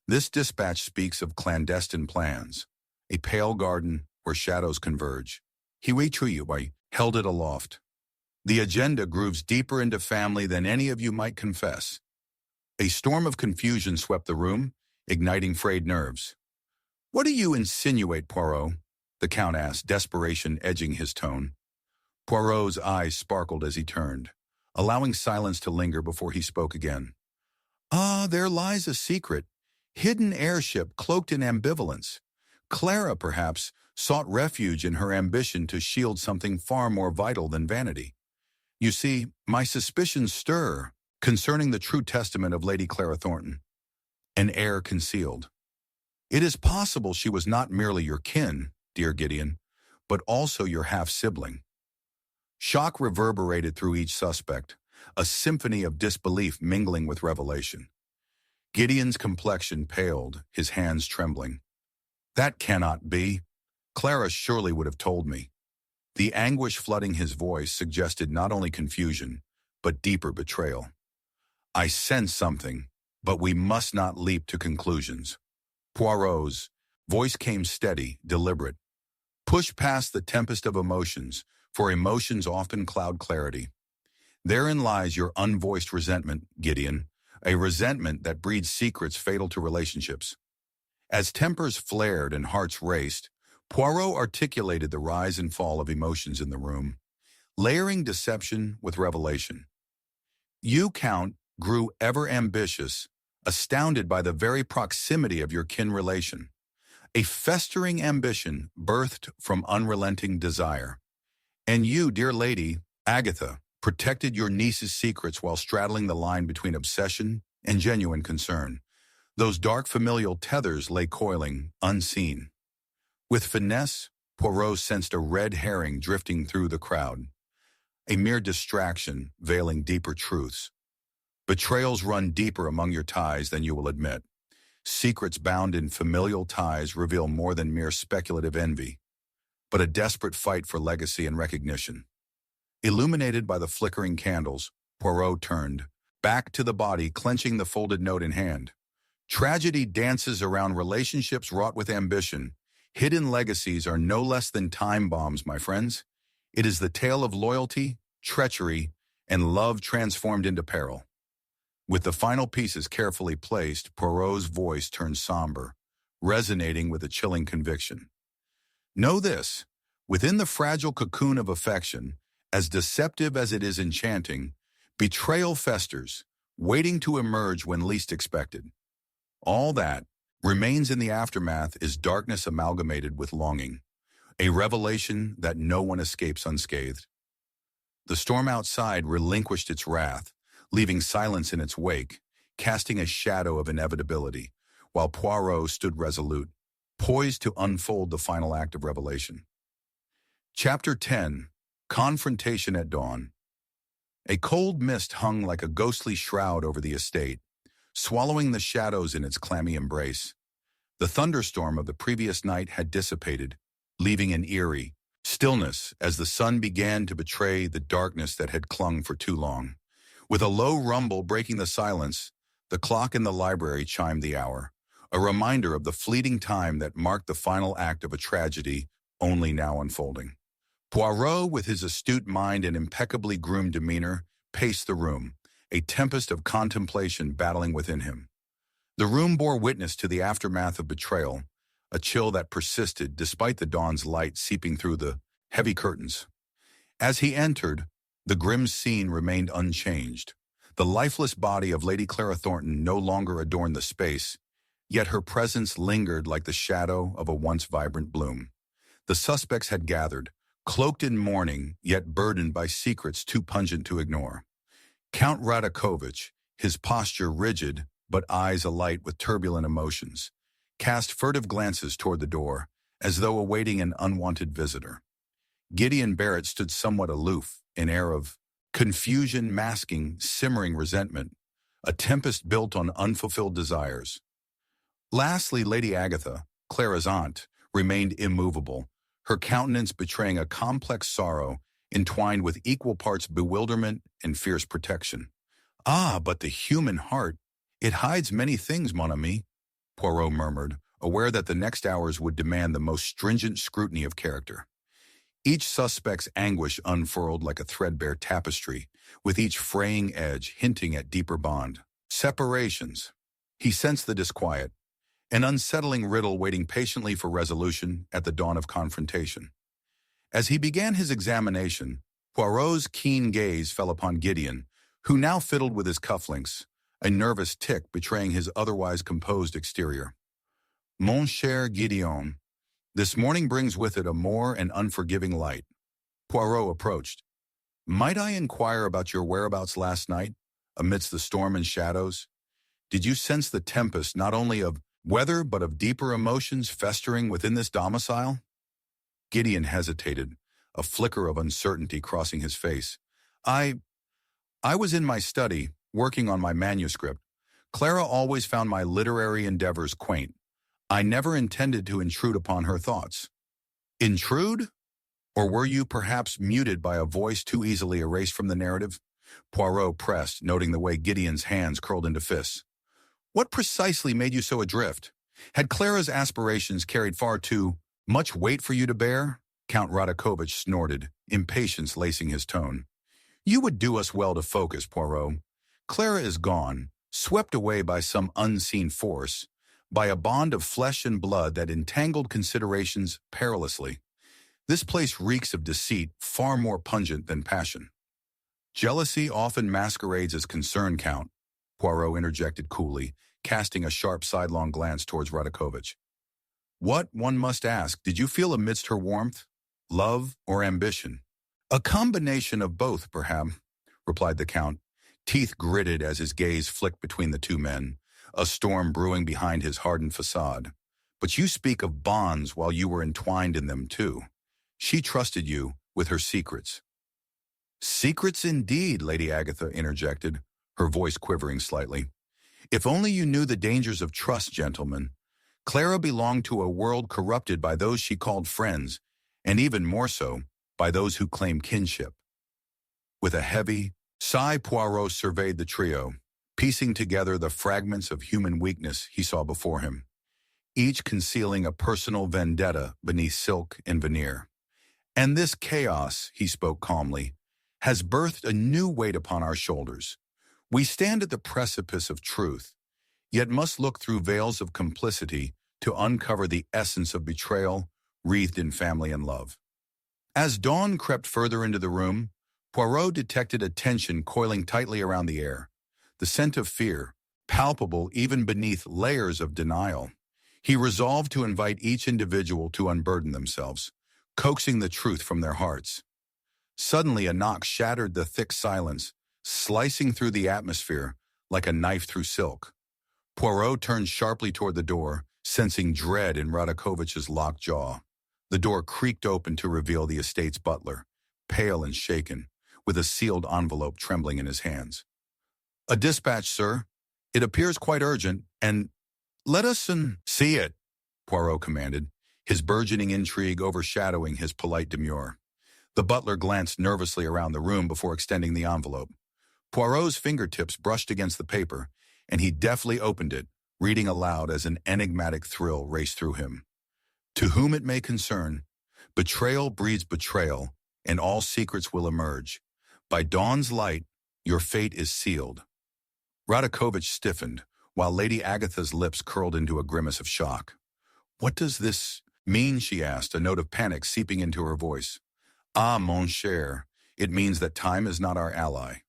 "This dispatch speaks of clandestine plans, a pale garden where shadows converge. I held it aloft. The agenda grooves deeper into family than any of you might confess." A storm of confusion swept the room, igniting frayed nerves. "What do you insinuate, Poirot?" the Count asked, desperation edging his tone. Poirot's eyes sparkled as he turned, allowing silence to linger before he spoke again. There lies a secret, hidden airship cloaked in ambivalence. Clara, perhaps, sought refuge in her ambition to shield something far more vital than vanity. You see, my suspicions stir concerning the true testament of Lady Clara Thornton, an heir concealed. It is possible she was not merely your kin, dear Gideon, but also your half-sibling. Shock reverberated through each suspect, a symphony of disbelief mingling with revelation. Gideon's complexion paled, his hands trembling. That cannot be. Clara surely would have told me. The anguish flooding his voice suggested not only confusion, but deeper betrayal. I sense something, but we must not leap to conclusions. Poirot's voice came steady, deliberate. Push past the tempest of emotions, for emotions often cloud clarity. Therein lies your unvoiced resentment, Gideon, a resentment that breeds secrets fatal to relationships. As tempers flared and hearts raced, Poirot articulated the rise and fall of emotions in the room, layering deception with revelation. You, Count, grew ever ambitious, astounded by the very proximity of your kin relation, a festering ambition birthed from unrelenting desire. And you, dear lady, Agatha, protected your niece's secrets while straddling the line between obsession and genuine concern. Those dark familial tethers lay coiling, unseen. With finesse, Poirot sensed a red herring drifting through the crowd, a mere distraction veiling deeper truths. Betrayals run deeper among your ties than you will admit. Secrets bound in familial ties reveal more than mere speculative envy, but a desperate fight for legacy and recognition. Illuminated by the flickering candles, Poirot turned, back to the body, clenching the folded note in hand. Tragedy dances around relationships wrought with ambition. Hidden legacies are no less than time bombs, my friends. It is the tale of loyalty, treachery, and love transformed into peril. With the final pieces carefully placed, Poirot's voice turned somber, resonating with a chilling conviction. Know this, within the fragile cocoon of affection, as deceptive as it is enchanting, betrayal festers, waiting to emerge when least expected. All that remains in the aftermath is darkness amalgamated with longing, a revelation that no one escapes unscathed. The storm outside relinquished its wrath, leaving silence in its wake, casting a shadow of inevitability, while Poirot stood resolute, poised to unfold the final act of revelation. Chapter 10. Confrontation at Dawn. A cold mist hung like a ghostly shroud over the estate, swallowing the shadows in its clammy embrace. The thunderstorm of the previous night had dissipated, leaving an eerie stillness as the sun began to betray the darkness that had clung for too long. With a low rumble breaking the silence, the clock in the library chimed the hour, a reminder of the fleeting time that marked the final act of a tragedy only now unfolding. Poirot, with his astute mind and impeccably groomed demeanor, paced the room, a tempest of contemplation battling within him. The room bore witness to the aftermath of betrayal, a chill that persisted despite the dawn's light seeping through the heavy curtains. As he entered, the grim scene remained unchanged. The lifeless body of Lady Clara Thornton no longer adorned the space, yet her presence lingered like the shadow of a once vibrant bloom. The suspects had gathered, cloaked in mourning, yet burdened by secrets too pungent to ignore. Count Radakovich, his posture rigid but eyes alight with turbulent emotions, cast furtive glances toward the door, as though awaiting an unwanted visitor. Gideon Barrett stood somewhat aloof, an air of confusion masking simmering resentment, a tempest built on unfulfilled desires. Lastly, Lady Agatha, Clara's aunt, remained immovable, her countenance betraying a complex sorrow entwined with equal parts bewilderment and fierce protection. But the human heart, it hides many things, mon ami, Poirot murmured, aware that the next hours would demand the most stringent scrutiny of character. Each suspect's anguish unfurled like a threadbare tapestry, with each fraying edge hinting at deeper bond. Separations. He sensed the disquiet, an unsettling riddle waiting patiently for resolution at the dawn of confrontation. As he began his examination, Poirot's keen gaze fell upon Gideon, who now fiddled with his cufflinks, a nervous tic betraying his otherwise composed exterior. Mon cher Gideon, this morning brings with it a more and unforgiving light. Poirot approached. Might I inquire about your whereabouts last night, amidst the storm and shadows? Did you sense the tempest not only of weather but of deeper emotions festering within this domicile? Gideon hesitated, a flicker of uncertainty crossing his face. I was in my study, working on my manuscript. Clara always found my literary endeavors quaint. I never intended to intrude upon her thoughts. Intrude? Or were you perhaps muted by a voice too easily erased from the narrative? Poirot pressed, noting the way Gideon's hands curled into fists. What precisely made you so adrift? Had Clara's aspirations carried far too much weight for you to bear? Count Radakovich snorted, impatience lacing his tone. You would do us well to focus, Poirot. Clara is gone, swept away by some unseen force, by a bond of flesh and blood that entangled considerations perilously. This place reeks of deceit far more pungent than passion. Jealousy often masquerades as concern, Count, Poirot interjected coolly, casting a sharp sidelong glance towards Radakovich. What, one must ask, did you feel amidst her warmth? Love or ambition? A combination of both, perhaps, replied the Count, teeth gritted as his gaze flicked between the two men, a storm brewing behind his hardened facade. But you speak of bonds while you were entwined in them, too. She trusted you with her secrets. Secrets indeed, Lady Agatha interjected, her voice quivering slightly. If only you knew the dangers of trust, gentlemen. Clara belonged to a world corrupted by those she called friends, and even more so, by those who claim kinship. With a heavy sigh, Poirot surveyed the trio, piecing together the fragments of human weakness he saw before him, each concealing a personal vendetta beneath silk and veneer. And this chaos, he spoke calmly, has birthed a new weight upon our shoulders. We stand at the precipice of truth, yet must look through veils of complicity to uncover the essence of betrayal wreathed in family and love. As dawn crept further into the room, Poirot detected a tension coiling tightly around the air, the scent of fear, palpable even beneath layers of denial. He resolved to invite each individual to unburden themselves, coaxing the truth from their hearts. Suddenly a knock shattered the thick silence, slicing through the atmosphere like a knife through silk. Poirot turned sharply toward the door, sensing dread in Radakovich's locked jaw. The door creaked open to reveal the estate's butler, pale and shaken, with a sealed envelope trembling in his hands. A dispatch, sir. It appears quite urgent, and let us see it, Poirot commanded, his burgeoning intrigue overshadowing his polite demur. The butler glanced nervously around the room before extending the envelope. Poirot's fingertips brushed against the paper, and he deftly opened it, reading aloud as an enigmatic thrill raced through him. To whom it may concern, betrayal breeds betrayal, and all secrets will emerge. By dawn's light, your fate is sealed. Radakovich stiffened, while Lady Agatha's lips curled into a grimace of shock. What does this mean, she asked, a note of panic seeping into her voice. Ah, mon cher, it means that time is not our ally.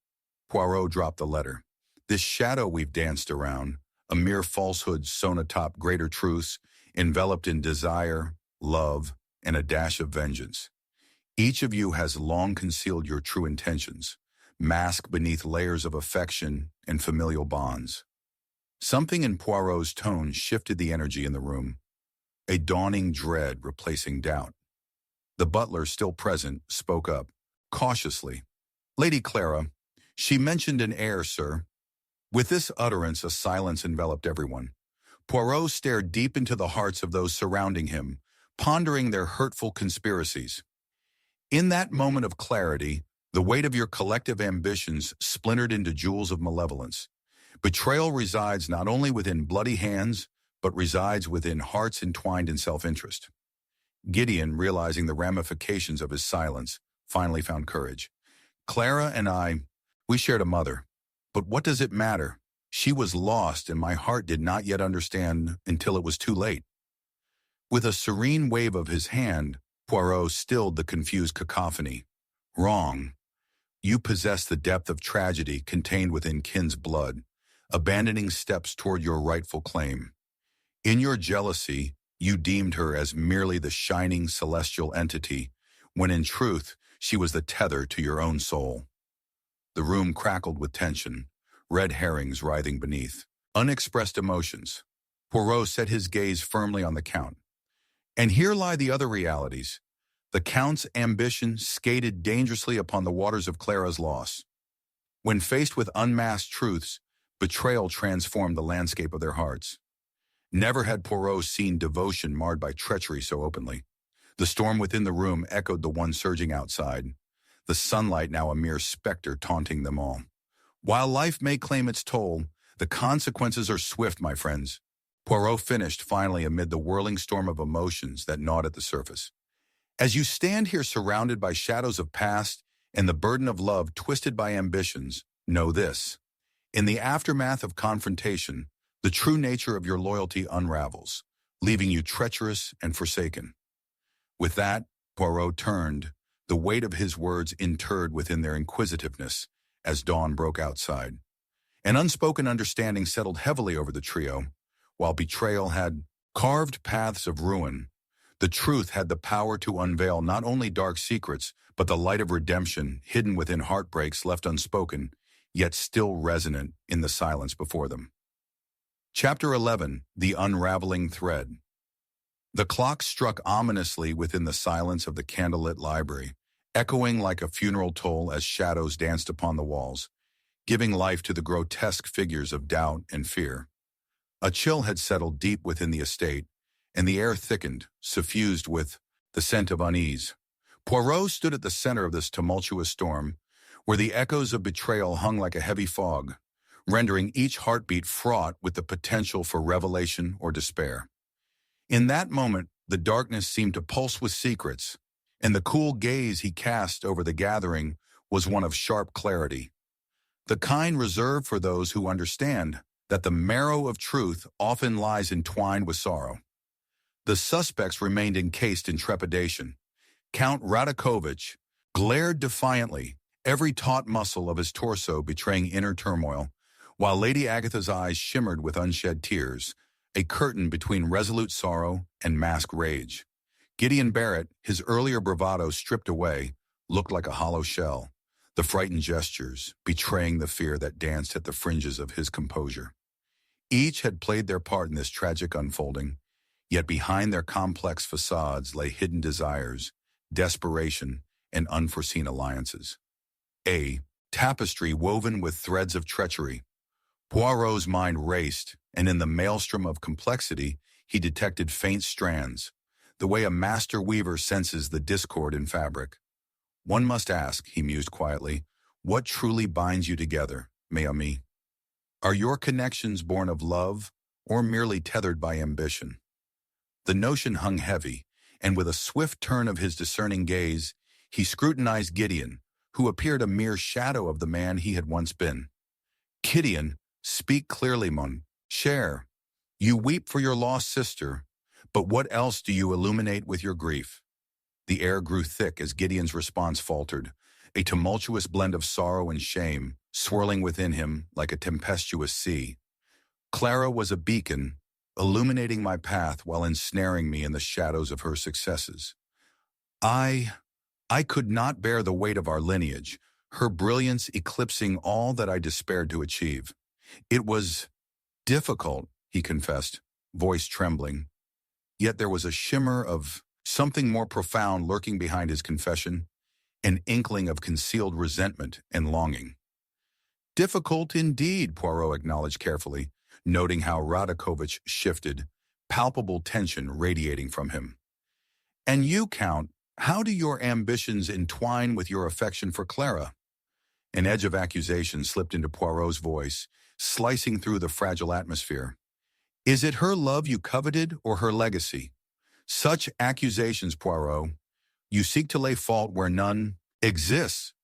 Poirot dropped the letter. This shadow we've danced around, a mere falsehood sewn atop greater truths, enveloped in desire, love, and a dash of vengeance. Each of you has long concealed your true intentions, masked beneath layers of affection and familial bonds. Something in Poirot's tone shifted the energy in the room, a dawning dread replacing doubt. The butler, still present, spoke up, cautiously. Lady Clara, she mentioned an heir, sir. With this utterance, a silence enveloped everyone. Poirot stared deep into the hearts of those surrounding him, pondering their hurtful conspiracies. In that moment of clarity, the weight of your collective ambitions splintered into jewels of malevolence. Betrayal resides not only within bloody hands, but resides within hearts entwined in self-interest. Gideon, realizing the ramifications of his silence, finally found courage. Clara and I, we shared a mother. But what does it matter? She was lost, and my heart did not yet understand until it was too late. With a serene wave of his hand, Poirot stilled the confused cacophony. Wrong. You possess the depth of tragedy contained within kin's blood, abandoning steps toward your rightful claim. In your jealousy, you deemed her as merely the shining celestial entity, when in truth, she was the tether to your own soul. The room crackled with tension, red herrings writhing beneath. Unexpressed emotions. Poirot set his gaze firmly on the Count. And here lie the other realities. The Count's ambition skated dangerously upon the waters of Clara's loss. When faced with unmasked truths, betrayal transformed the landscape of their hearts. Never had Poirot seen devotion marred by treachery so openly. The storm within the room echoed the one surging outside, the sunlight now a mere specter taunting them all. While life may claim its toll, the consequences are swift, my friends. Poirot finished finally amid the whirling storm of emotions that gnawed at the surface. As you stand here surrounded by shadows of past and the burden of love twisted by ambitions, know this. In the aftermath of confrontation, the true nature of your loyalty unravels, leaving you treacherous and forsaken. With that, Poirot turned, the weight of his words interred within their inquisitiveness as dawn broke outside. An unspoken understanding settled heavily over the trio. While betrayal had carved paths of ruin, the truth had the power to unveil not only dark secrets, but the light of redemption hidden within heartbreaks left unspoken, yet still resonant in the silence before them. Chapter 11, The Unraveling Thread. The clock struck ominously within the silence of the candlelit library, echoing like a funeral toll as shadows danced upon the walls, giving life to the grotesque figures of doubt and fear. A chill had settled deep within the estate, and the air thickened, suffused with the scent of unease. Poirot stood at the center of this tumultuous storm, where the echoes of betrayal hung like a heavy fog, rendering each heartbeat fraught with the potential for revelation or despair. In that moment, the darkness seemed to pulse with secrets, and the cool gaze he cast over the gathering was one of sharp clarity, the kind reserved for those who understand that the marrow of truth often lies entwined with sorrow. The suspects remained encased in trepidation. Count Radakovich glared defiantly, every taut muscle of his torso betraying inner turmoil, while Lady Agatha's eyes shimmered with unshed tears, a curtain between resolute sorrow and masked rage. Gideon Barrett, his earlier bravado stripped away, looked like a hollow shell, the frightened gestures betraying the fear that danced at the fringes of his composure. Each had played their part in this tragic unfolding, yet behind their complex facades lay hidden desires, desperation, and unforeseen alliances. A tapestry woven with threads of treachery. Poirot's mind raced, and in the maelstrom of complexity, he detected faint strands, the way a master weaver senses the discord in fabric. One must ask, he mused quietly, what truly binds you together, mes amis? Are your connections born of love, or merely tethered by ambition? The notion hung heavy, and with a swift turn of his discerning gaze, he scrutinized Gideon, who appeared a mere shadow of the man he had once been. Gideon, speak clearly, mon cher. You weep for your lost sister, but what else do you illuminate with your grief? The air grew thick as Gideon's response faltered, a tumultuous blend of sorrow and shame, swirling within him like a tempestuous sea. Clara was a beacon, illuminating my path while ensnaring me in the shadows of her successes. I could not bear the weight of our lineage, her brilliance eclipsing all that I despaired to achieve. It was difficult, he confessed, voice trembling. Yet there was a shimmer of something more profound lurking behind his confession, an inkling of concealed resentment and longing. Difficult indeed, Poirot acknowledged carefully, noting how Radakovich shifted, palpable tension radiating from him. And you, Count, how do your ambitions entwine with your affection for Clara? An edge of accusation slipped into Poirot's voice, slicing through the fragile atmosphere. Is it her love you coveted or her legacy? Such accusations, Poirot. You seek to lay fault where none exists.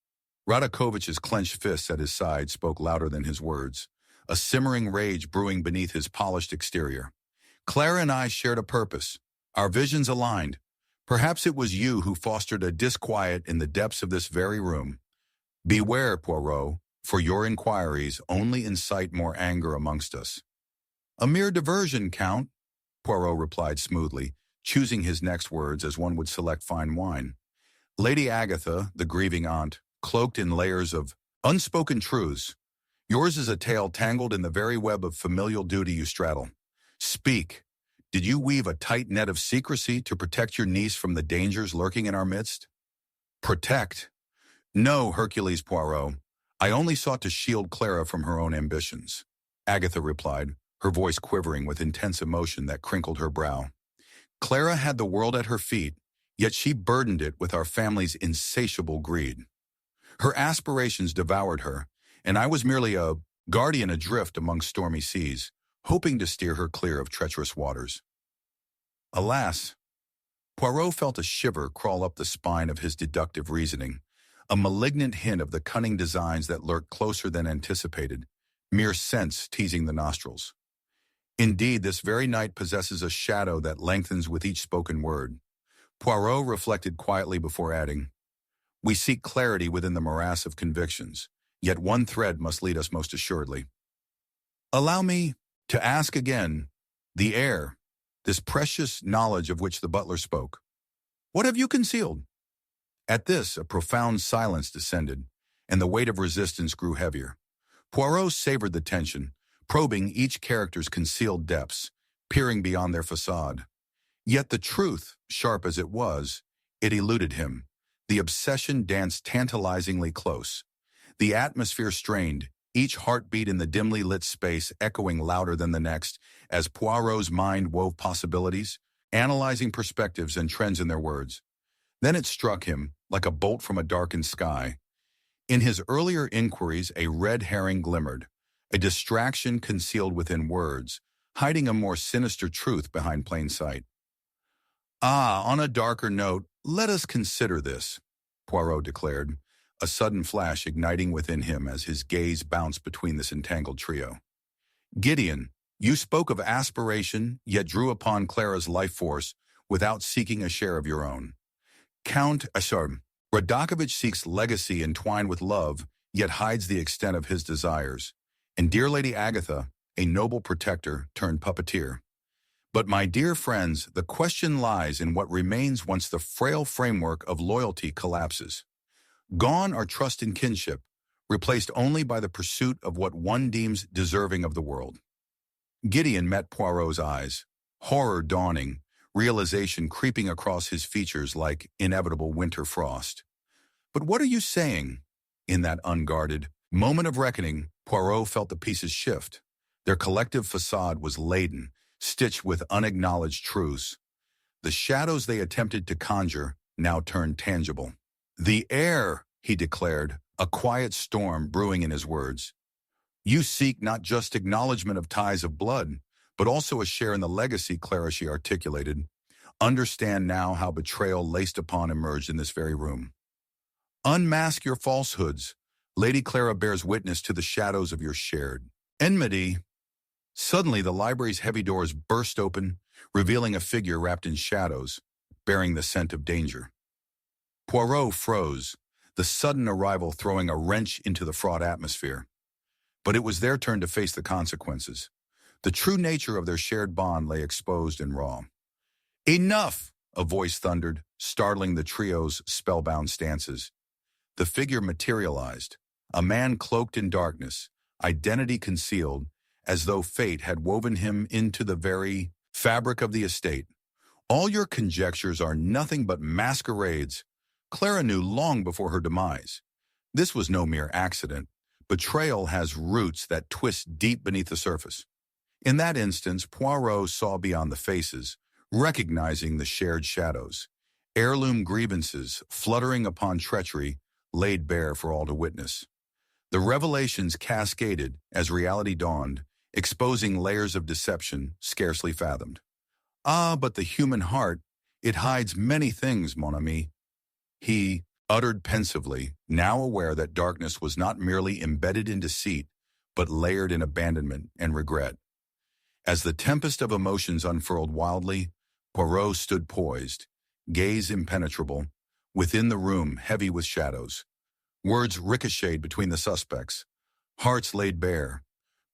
Radakovich's clenched fists at his side spoke louder than his words, a simmering rage brewing beneath his polished exterior. Clara and I shared a purpose. Our visions aligned. Perhaps it was you who fostered a disquiet in the depths of this very room. Beware, Poirot, for your inquiries only incite more anger amongst us. A mere diversion, Count, Poirot replied smoothly, choosing his next words as one would select fine wine. Lady Agatha, the grieving aunt, cloaked in layers of unspoken truths. Yours is a tale tangled in the very web of familial duty you straddle. Speak. Did you weave a tight net of secrecy to protect your niece from the dangers lurking in our midst? Protect? No, Hercules Poirot. I only sought to shield Clara from her own ambitions. Agatha replied, her voice quivering with intense emotion that crinkled her brow. Clara had the world at her feet, yet she burdened it with our family's insatiable greed. Her aspirations devoured her, and I was merely a guardian adrift among stormy seas, hoping to steer her clear of treacherous waters. Alas, Poirot felt a shiver crawl up the spine of his deductive reasoning, a malignant hint of the cunning designs that lurked closer than anticipated, mere scents teasing the nostrils. Indeed, this very night possesses a shadow that lengthens with each spoken word. Poirot reflected quietly before adding, We seek clarity within the morass of convictions, yet one thread must lead us most assuredly. Allow me to ask again, the air, this precious knowledge of which the butler spoke. What have you concealed? At this, a profound silence descended, and the weight of resistance grew heavier. Poirot savored the tension, probing each character's concealed depths, peering beyond their facade. Yet the truth, sharp as it was, it eluded him. The obsession danced tantalizingly close. The atmosphere strained, each heartbeat in the dimly lit space echoing louder than the next, as Poirot's mind wove possibilities, analyzing perspectives and trends in their words. Then it struck him, like a bolt from a darkened sky. In his earlier inquiries, a red herring glimmered, a distraction concealed within words, hiding a more sinister truth behind plain sight. On a darker note, let us consider this, Poirot declared, a sudden flash igniting within him as his gaze bounced between this entangled trio. Gideon, you spoke of aspiration, yet drew upon Clara's life force without seeking a share of your own. Count Radakovich seeks legacy entwined with love, yet hides the extent of his desires. And dear Lady Agatha, a noble protector turned puppeteer. But my dear friends, the question lies in what remains once the frail framework of loyalty collapses. Gone are trust and kinship, replaced only by the pursuit of what one deems deserving of the world. Gideon met Poirot's eyes, horror dawning, realization creeping across his features like inevitable winter frost. But what are you saying? In that unguarded moment of reckoning, Poirot felt the pieces shift. Their collective facade was laden, stitched with unacknowledged truths. The shadows they attempted to conjure now turned tangible. The air, he declared, a quiet storm brewing in his words. You seek not just acknowledgement of ties of blood, but also a share in the legacy, Clara, she articulated. Understand now how betrayal laced upon emerged in this very room. Unmask your falsehoods. Lady Clara bears witness to the shadows of your shared enmity. Suddenly, the library's heavy doors burst open, revealing a figure wrapped in shadows, bearing the scent of danger. Poirot froze, the sudden arrival throwing a wrench into the fraught atmosphere. But it was their turn to face the consequences. The true nature of their shared bond lay exposed and raw. Enough! A voice thundered, startling the trio's spellbound stances. The figure materialized, a man cloaked in darkness, identity concealed, as though fate had woven him into the very fabric of the estate. All your conjectures are nothing but masquerades. Clara knew long before her demise. This was no mere accident. Betrayal has roots that twist deep beneath the surface. In that instance, Poirot saw beyond the faces, recognizing the shared shadows. Heirloom grievances, fluttering upon treachery, laid bare for all to witness. The revelations cascaded as reality dawned, exposing layers of deception scarcely fathomed. But the human heart, it hides many things, mon ami. He uttered pensively, now aware that darkness was not merely embedded in deceit, but layered in abandonment and regret. As the tempest of emotions unfurled wildly, Poirot stood poised, gaze impenetrable, within the room heavy with shadows. Words ricocheted between the suspects, hearts laid bare,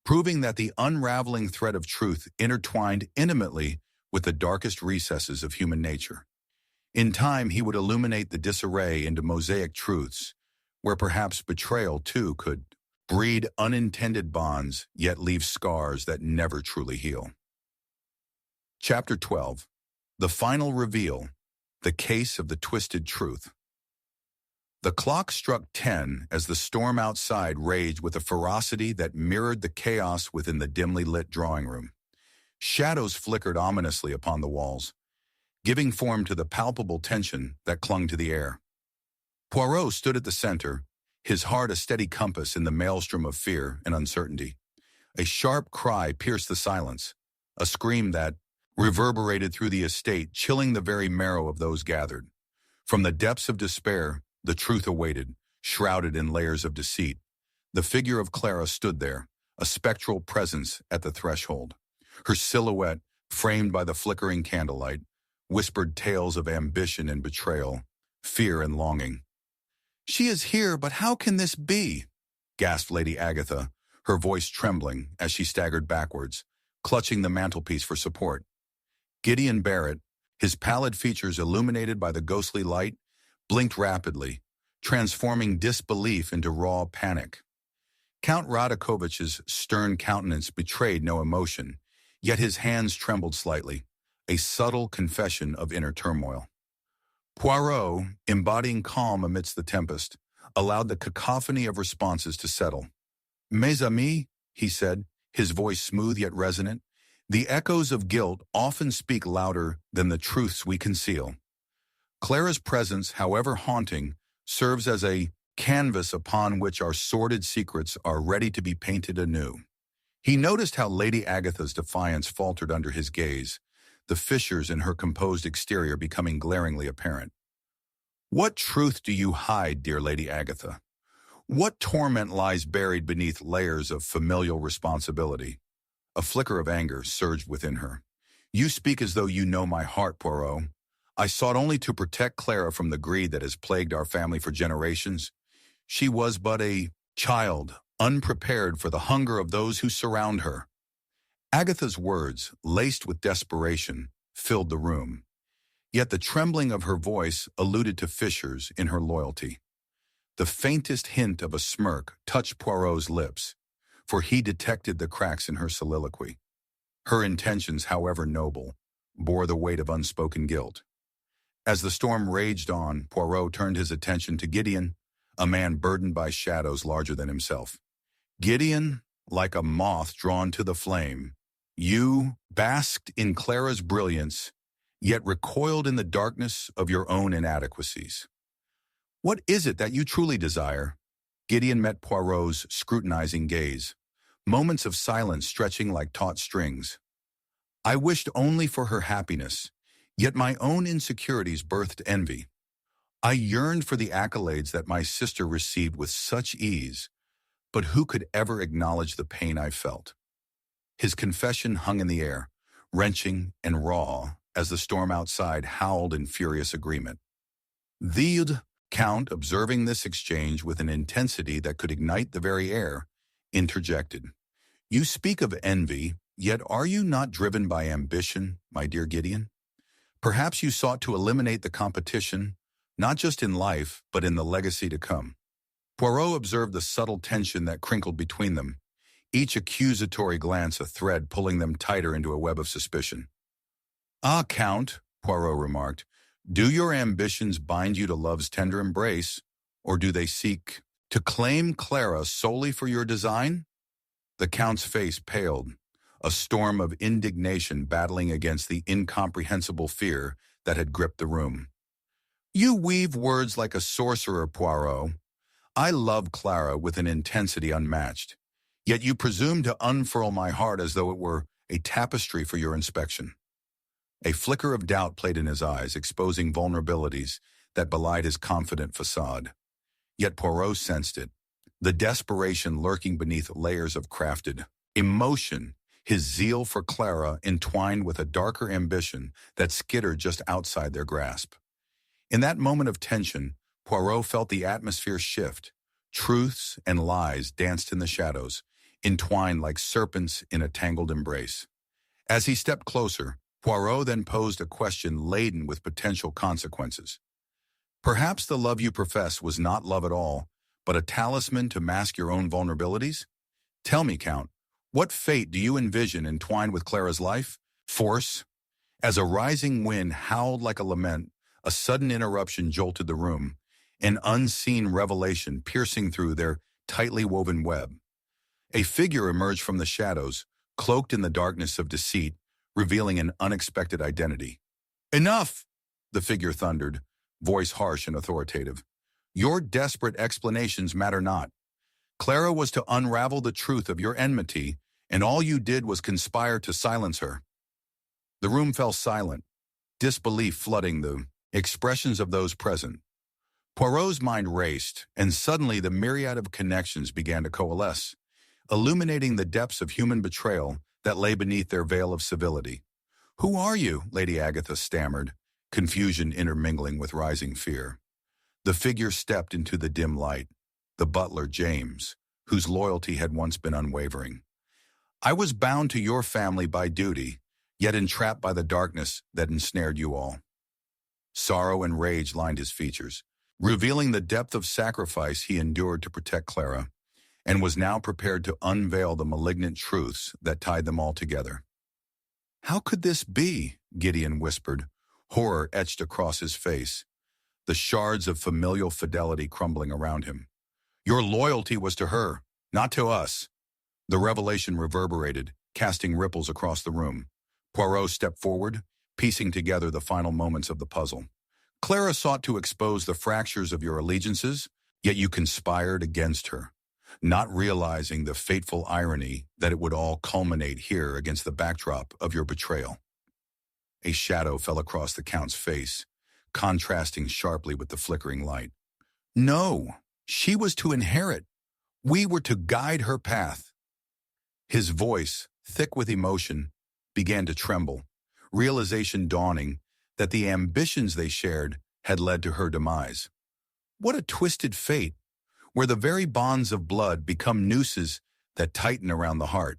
proving that the unraveling thread of truth intertwined intimately with the darkest recesses of human nature. In time, he would illuminate the disarray into mosaic truths, where perhaps betrayal, too, could breed unintended bonds, yet leave scars that never truly heal. Chapter 12. The Final Reveal, the Case of the Twisted Truth. The clock struck 10 as the storm outside raged with a ferocity that mirrored the chaos within the dimly lit drawing room. Shadows flickered ominously upon the walls, giving form to the palpable tension that clung to the air. Poirot stood at the center, his heart a steady compass in the maelstrom of fear and uncertainty. A sharp cry pierced the silence, a scream that reverberated through the estate, chilling the very marrow of those gathered. From the depths of despair, the truth awaited, shrouded in layers of deceit. The figure of Clara stood there, a spectral presence at the threshold. Her silhouette, framed by the flickering candlelight, whispered tales of ambition and betrayal, fear and longing. "She is here, but how can this be?" gasped Lady Agatha, her voice trembling as she staggered backwards, clutching the mantelpiece for support. Gideon Barrett, his pallid features illuminated by the ghostly light, blinked rapidly, transforming disbelief into raw panic. Count Radakovich's stern countenance betrayed no emotion, yet his hands trembled slightly, a subtle confession of inner turmoil. Poirot, embodying calm amidst the tempest, allowed the cacophony of responses to settle. "Mes amis," he said, his voice smooth yet resonant, "the echoes of guilt often speak louder than the truths we conceal. Clara's presence, however haunting, serves as a canvas upon which our sordid secrets are ready to be painted anew." He noticed how Lady Agatha's defiance faltered under his gaze, the fissures in her composed exterior becoming glaringly apparent. "What truth do you hide, dear Lady Agatha? What torment lies buried beneath layers of familial responsibility?" A flicker of anger surged within her. "You speak as though you know my heart, Poirot. I sought only to protect Clara from the greed that has plagued our family for generations. She was but a child, unprepared for the hunger of those who surround her." Agatha's words, laced with desperation, filled the room. Yet the trembling of her voice alluded to fissures in her loyalty. The faintest hint of a smirk touched Poirot's lips, for he detected the cracks in her soliloquy. Her intentions, however noble, bore the weight of unspoken guilt. As the storm raged on, Poirot turned his attention to Gideon, a man burdened by shadows larger than himself. "Gideon, like a moth drawn to the flame, you basked in Clara's brilliance, yet recoiled in the darkness of your own inadequacies. What is it that you truly desire?" Gideon met Poirot's scrutinizing gaze, moments of silence stretching like taut strings. "I wished only for her happiness, yet my own insecurities birthed envy. I yearned for the accolades that my sister received with such ease, but who could ever acknowledge the pain I felt?" His confession hung in the air, wrenching and raw, as the storm outside howled in furious agreement. The Count, observing this exchange with an intensity that could ignite the very air, interjected. "You speak of envy, yet are you not driven by ambition, my dear Gideon? Perhaps you sought to eliminate the competition, not just in life, but in the legacy to come." Poirot observed the subtle tension that crinkled between them, each accusatory glance a thread pulling them tighter into a web of suspicion. "Ah, Count," Poirot remarked, "do your ambitions bind you to love's tender embrace, or do they seek to claim Clara solely for your design?" The Count's face paled, a storm of indignation battling against the incomprehensible fear that had gripped the room. "You weave words like a sorcerer, Poirot. I love Clara with an intensity unmatched, yet you presume to unfurl my heart as though it were a tapestry for your inspection." A flicker of doubt played in his eyes, exposing vulnerabilities that belied his confident facade. Yet Poirot sensed it. the desperation lurking beneath layers of crafted emotion, his zeal for Clara entwined with a darker ambition that skittered just outside their grasp. In that moment of tension, Poirot felt the atmosphere shift. Truths and lies danced in the shadows, entwined like serpents in a tangled embrace. As he stepped closer, Poirot then posed a question laden with potential consequences. Perhaps the love you profess was not love at all, but a talisman to mask your own vulnerabilities? Tell me, Count, what fate do you envision entwined with Clara's life? Force? As a rising wind howled like a lament, a sudden interruption jolted the room, an unseen revelation piercing through their tightly woven web. A figure emerged from the shadows, cloaked in the darkness of deceit, revealing an unexpected identity. "Enough!" the figure thundered, voice harsh and authoritative. "Your desperate explanations matter not. Clara was to unravel the truth of your enmity, and all you did was conspire to silence her." The room fell silent, disbelief flooding the expressions of those present. Poirot's mind raced, and suddenly the myriad of connections began to coalesce, illuminating the depths of human betrayal that lay beneath their veil of civility. "Who are you?" Lady Agatha stammered, confusion intermingling with rising fear. The figure stepped into the dim light, the butler James, whose loyalty had once been unwavering. "I was bound to your family by duty, yet entrapped by the darkness that ensnared you all." Sorrow and rage lined his features, revealing the depth of sacrifice he endured to protect Clara, and was now prepared to unveil the malignant truths that tied them all together. "How could this be?" Gideon whispered, horror etched across his face, the shards of familial fidelity crumbling around him. "Your loyalty was to her, not to us." The revelation reverberated, casting ripples across the room. Poirot stepped forward, piecing together the final moments of the puzzle. "Clara sought to expose the fractures of your allegiances, yet you conspired against her, not realizing the fateful irony that it would all culminate here against the backdrop of your betrayal." A shadow fell across the Count's face, contrasting sharply with the flickering light. "No, she was to inherit. We were to guide her path." His voice, thick with emotion, began to tremble, realization dawning that the ambitions they shared had led to her demise. What a twisted fate, where the very bonds of blood become nooses that tighten around the heart.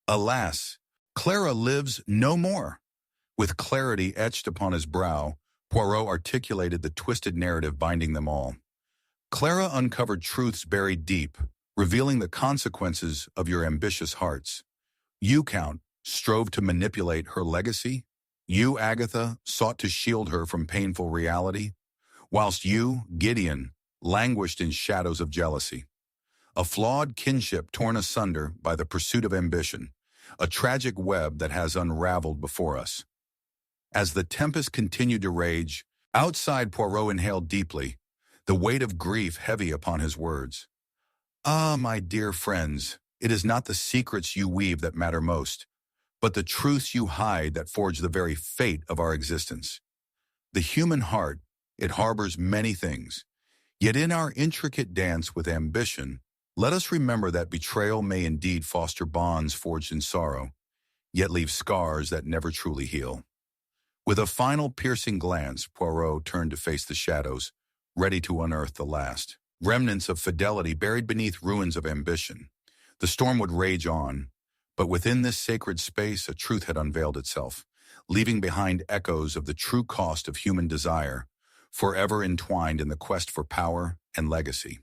Alas, Clara lives no more. With clarity etched upon his brow, Poirot articulated the twisted narrative binding them all. Clara uncovered truths buried deep, revealing the consequences of your ambitious hearts. You, Count, strove to manipulate her legacy. You, Agatha, sought to shield her from painful reality, whilst you, Gideon, languished in shadows of jealousy. A flawed kinship torn asunder by the pursuit of ambition, a tragic web that has unraveled before us. As the tempest continued to rage, outside Poirot inhaled deeply, the weight of grief heavy upon his words. "Ah, my dear friends, it is not the secrets you weave that matter most, but the truths you hide that forge the very fate of our existence. The human heart, it harbors many things, yet in our intricate dance with ambition, let us remember that betrayal may indeed foster bonds forged in sorrow, yet leave scars that never truly heal." With a final piercing glance, Poirot turned to face the shadows, ready to unearth the last remnants of fidelity buried beneath ruins of ambition. The storm would rage on, but within this sacred space a truth had unveiled itself, leaving behind echoes of the true cost of human desire, forever entwined in the quest for power and legacy.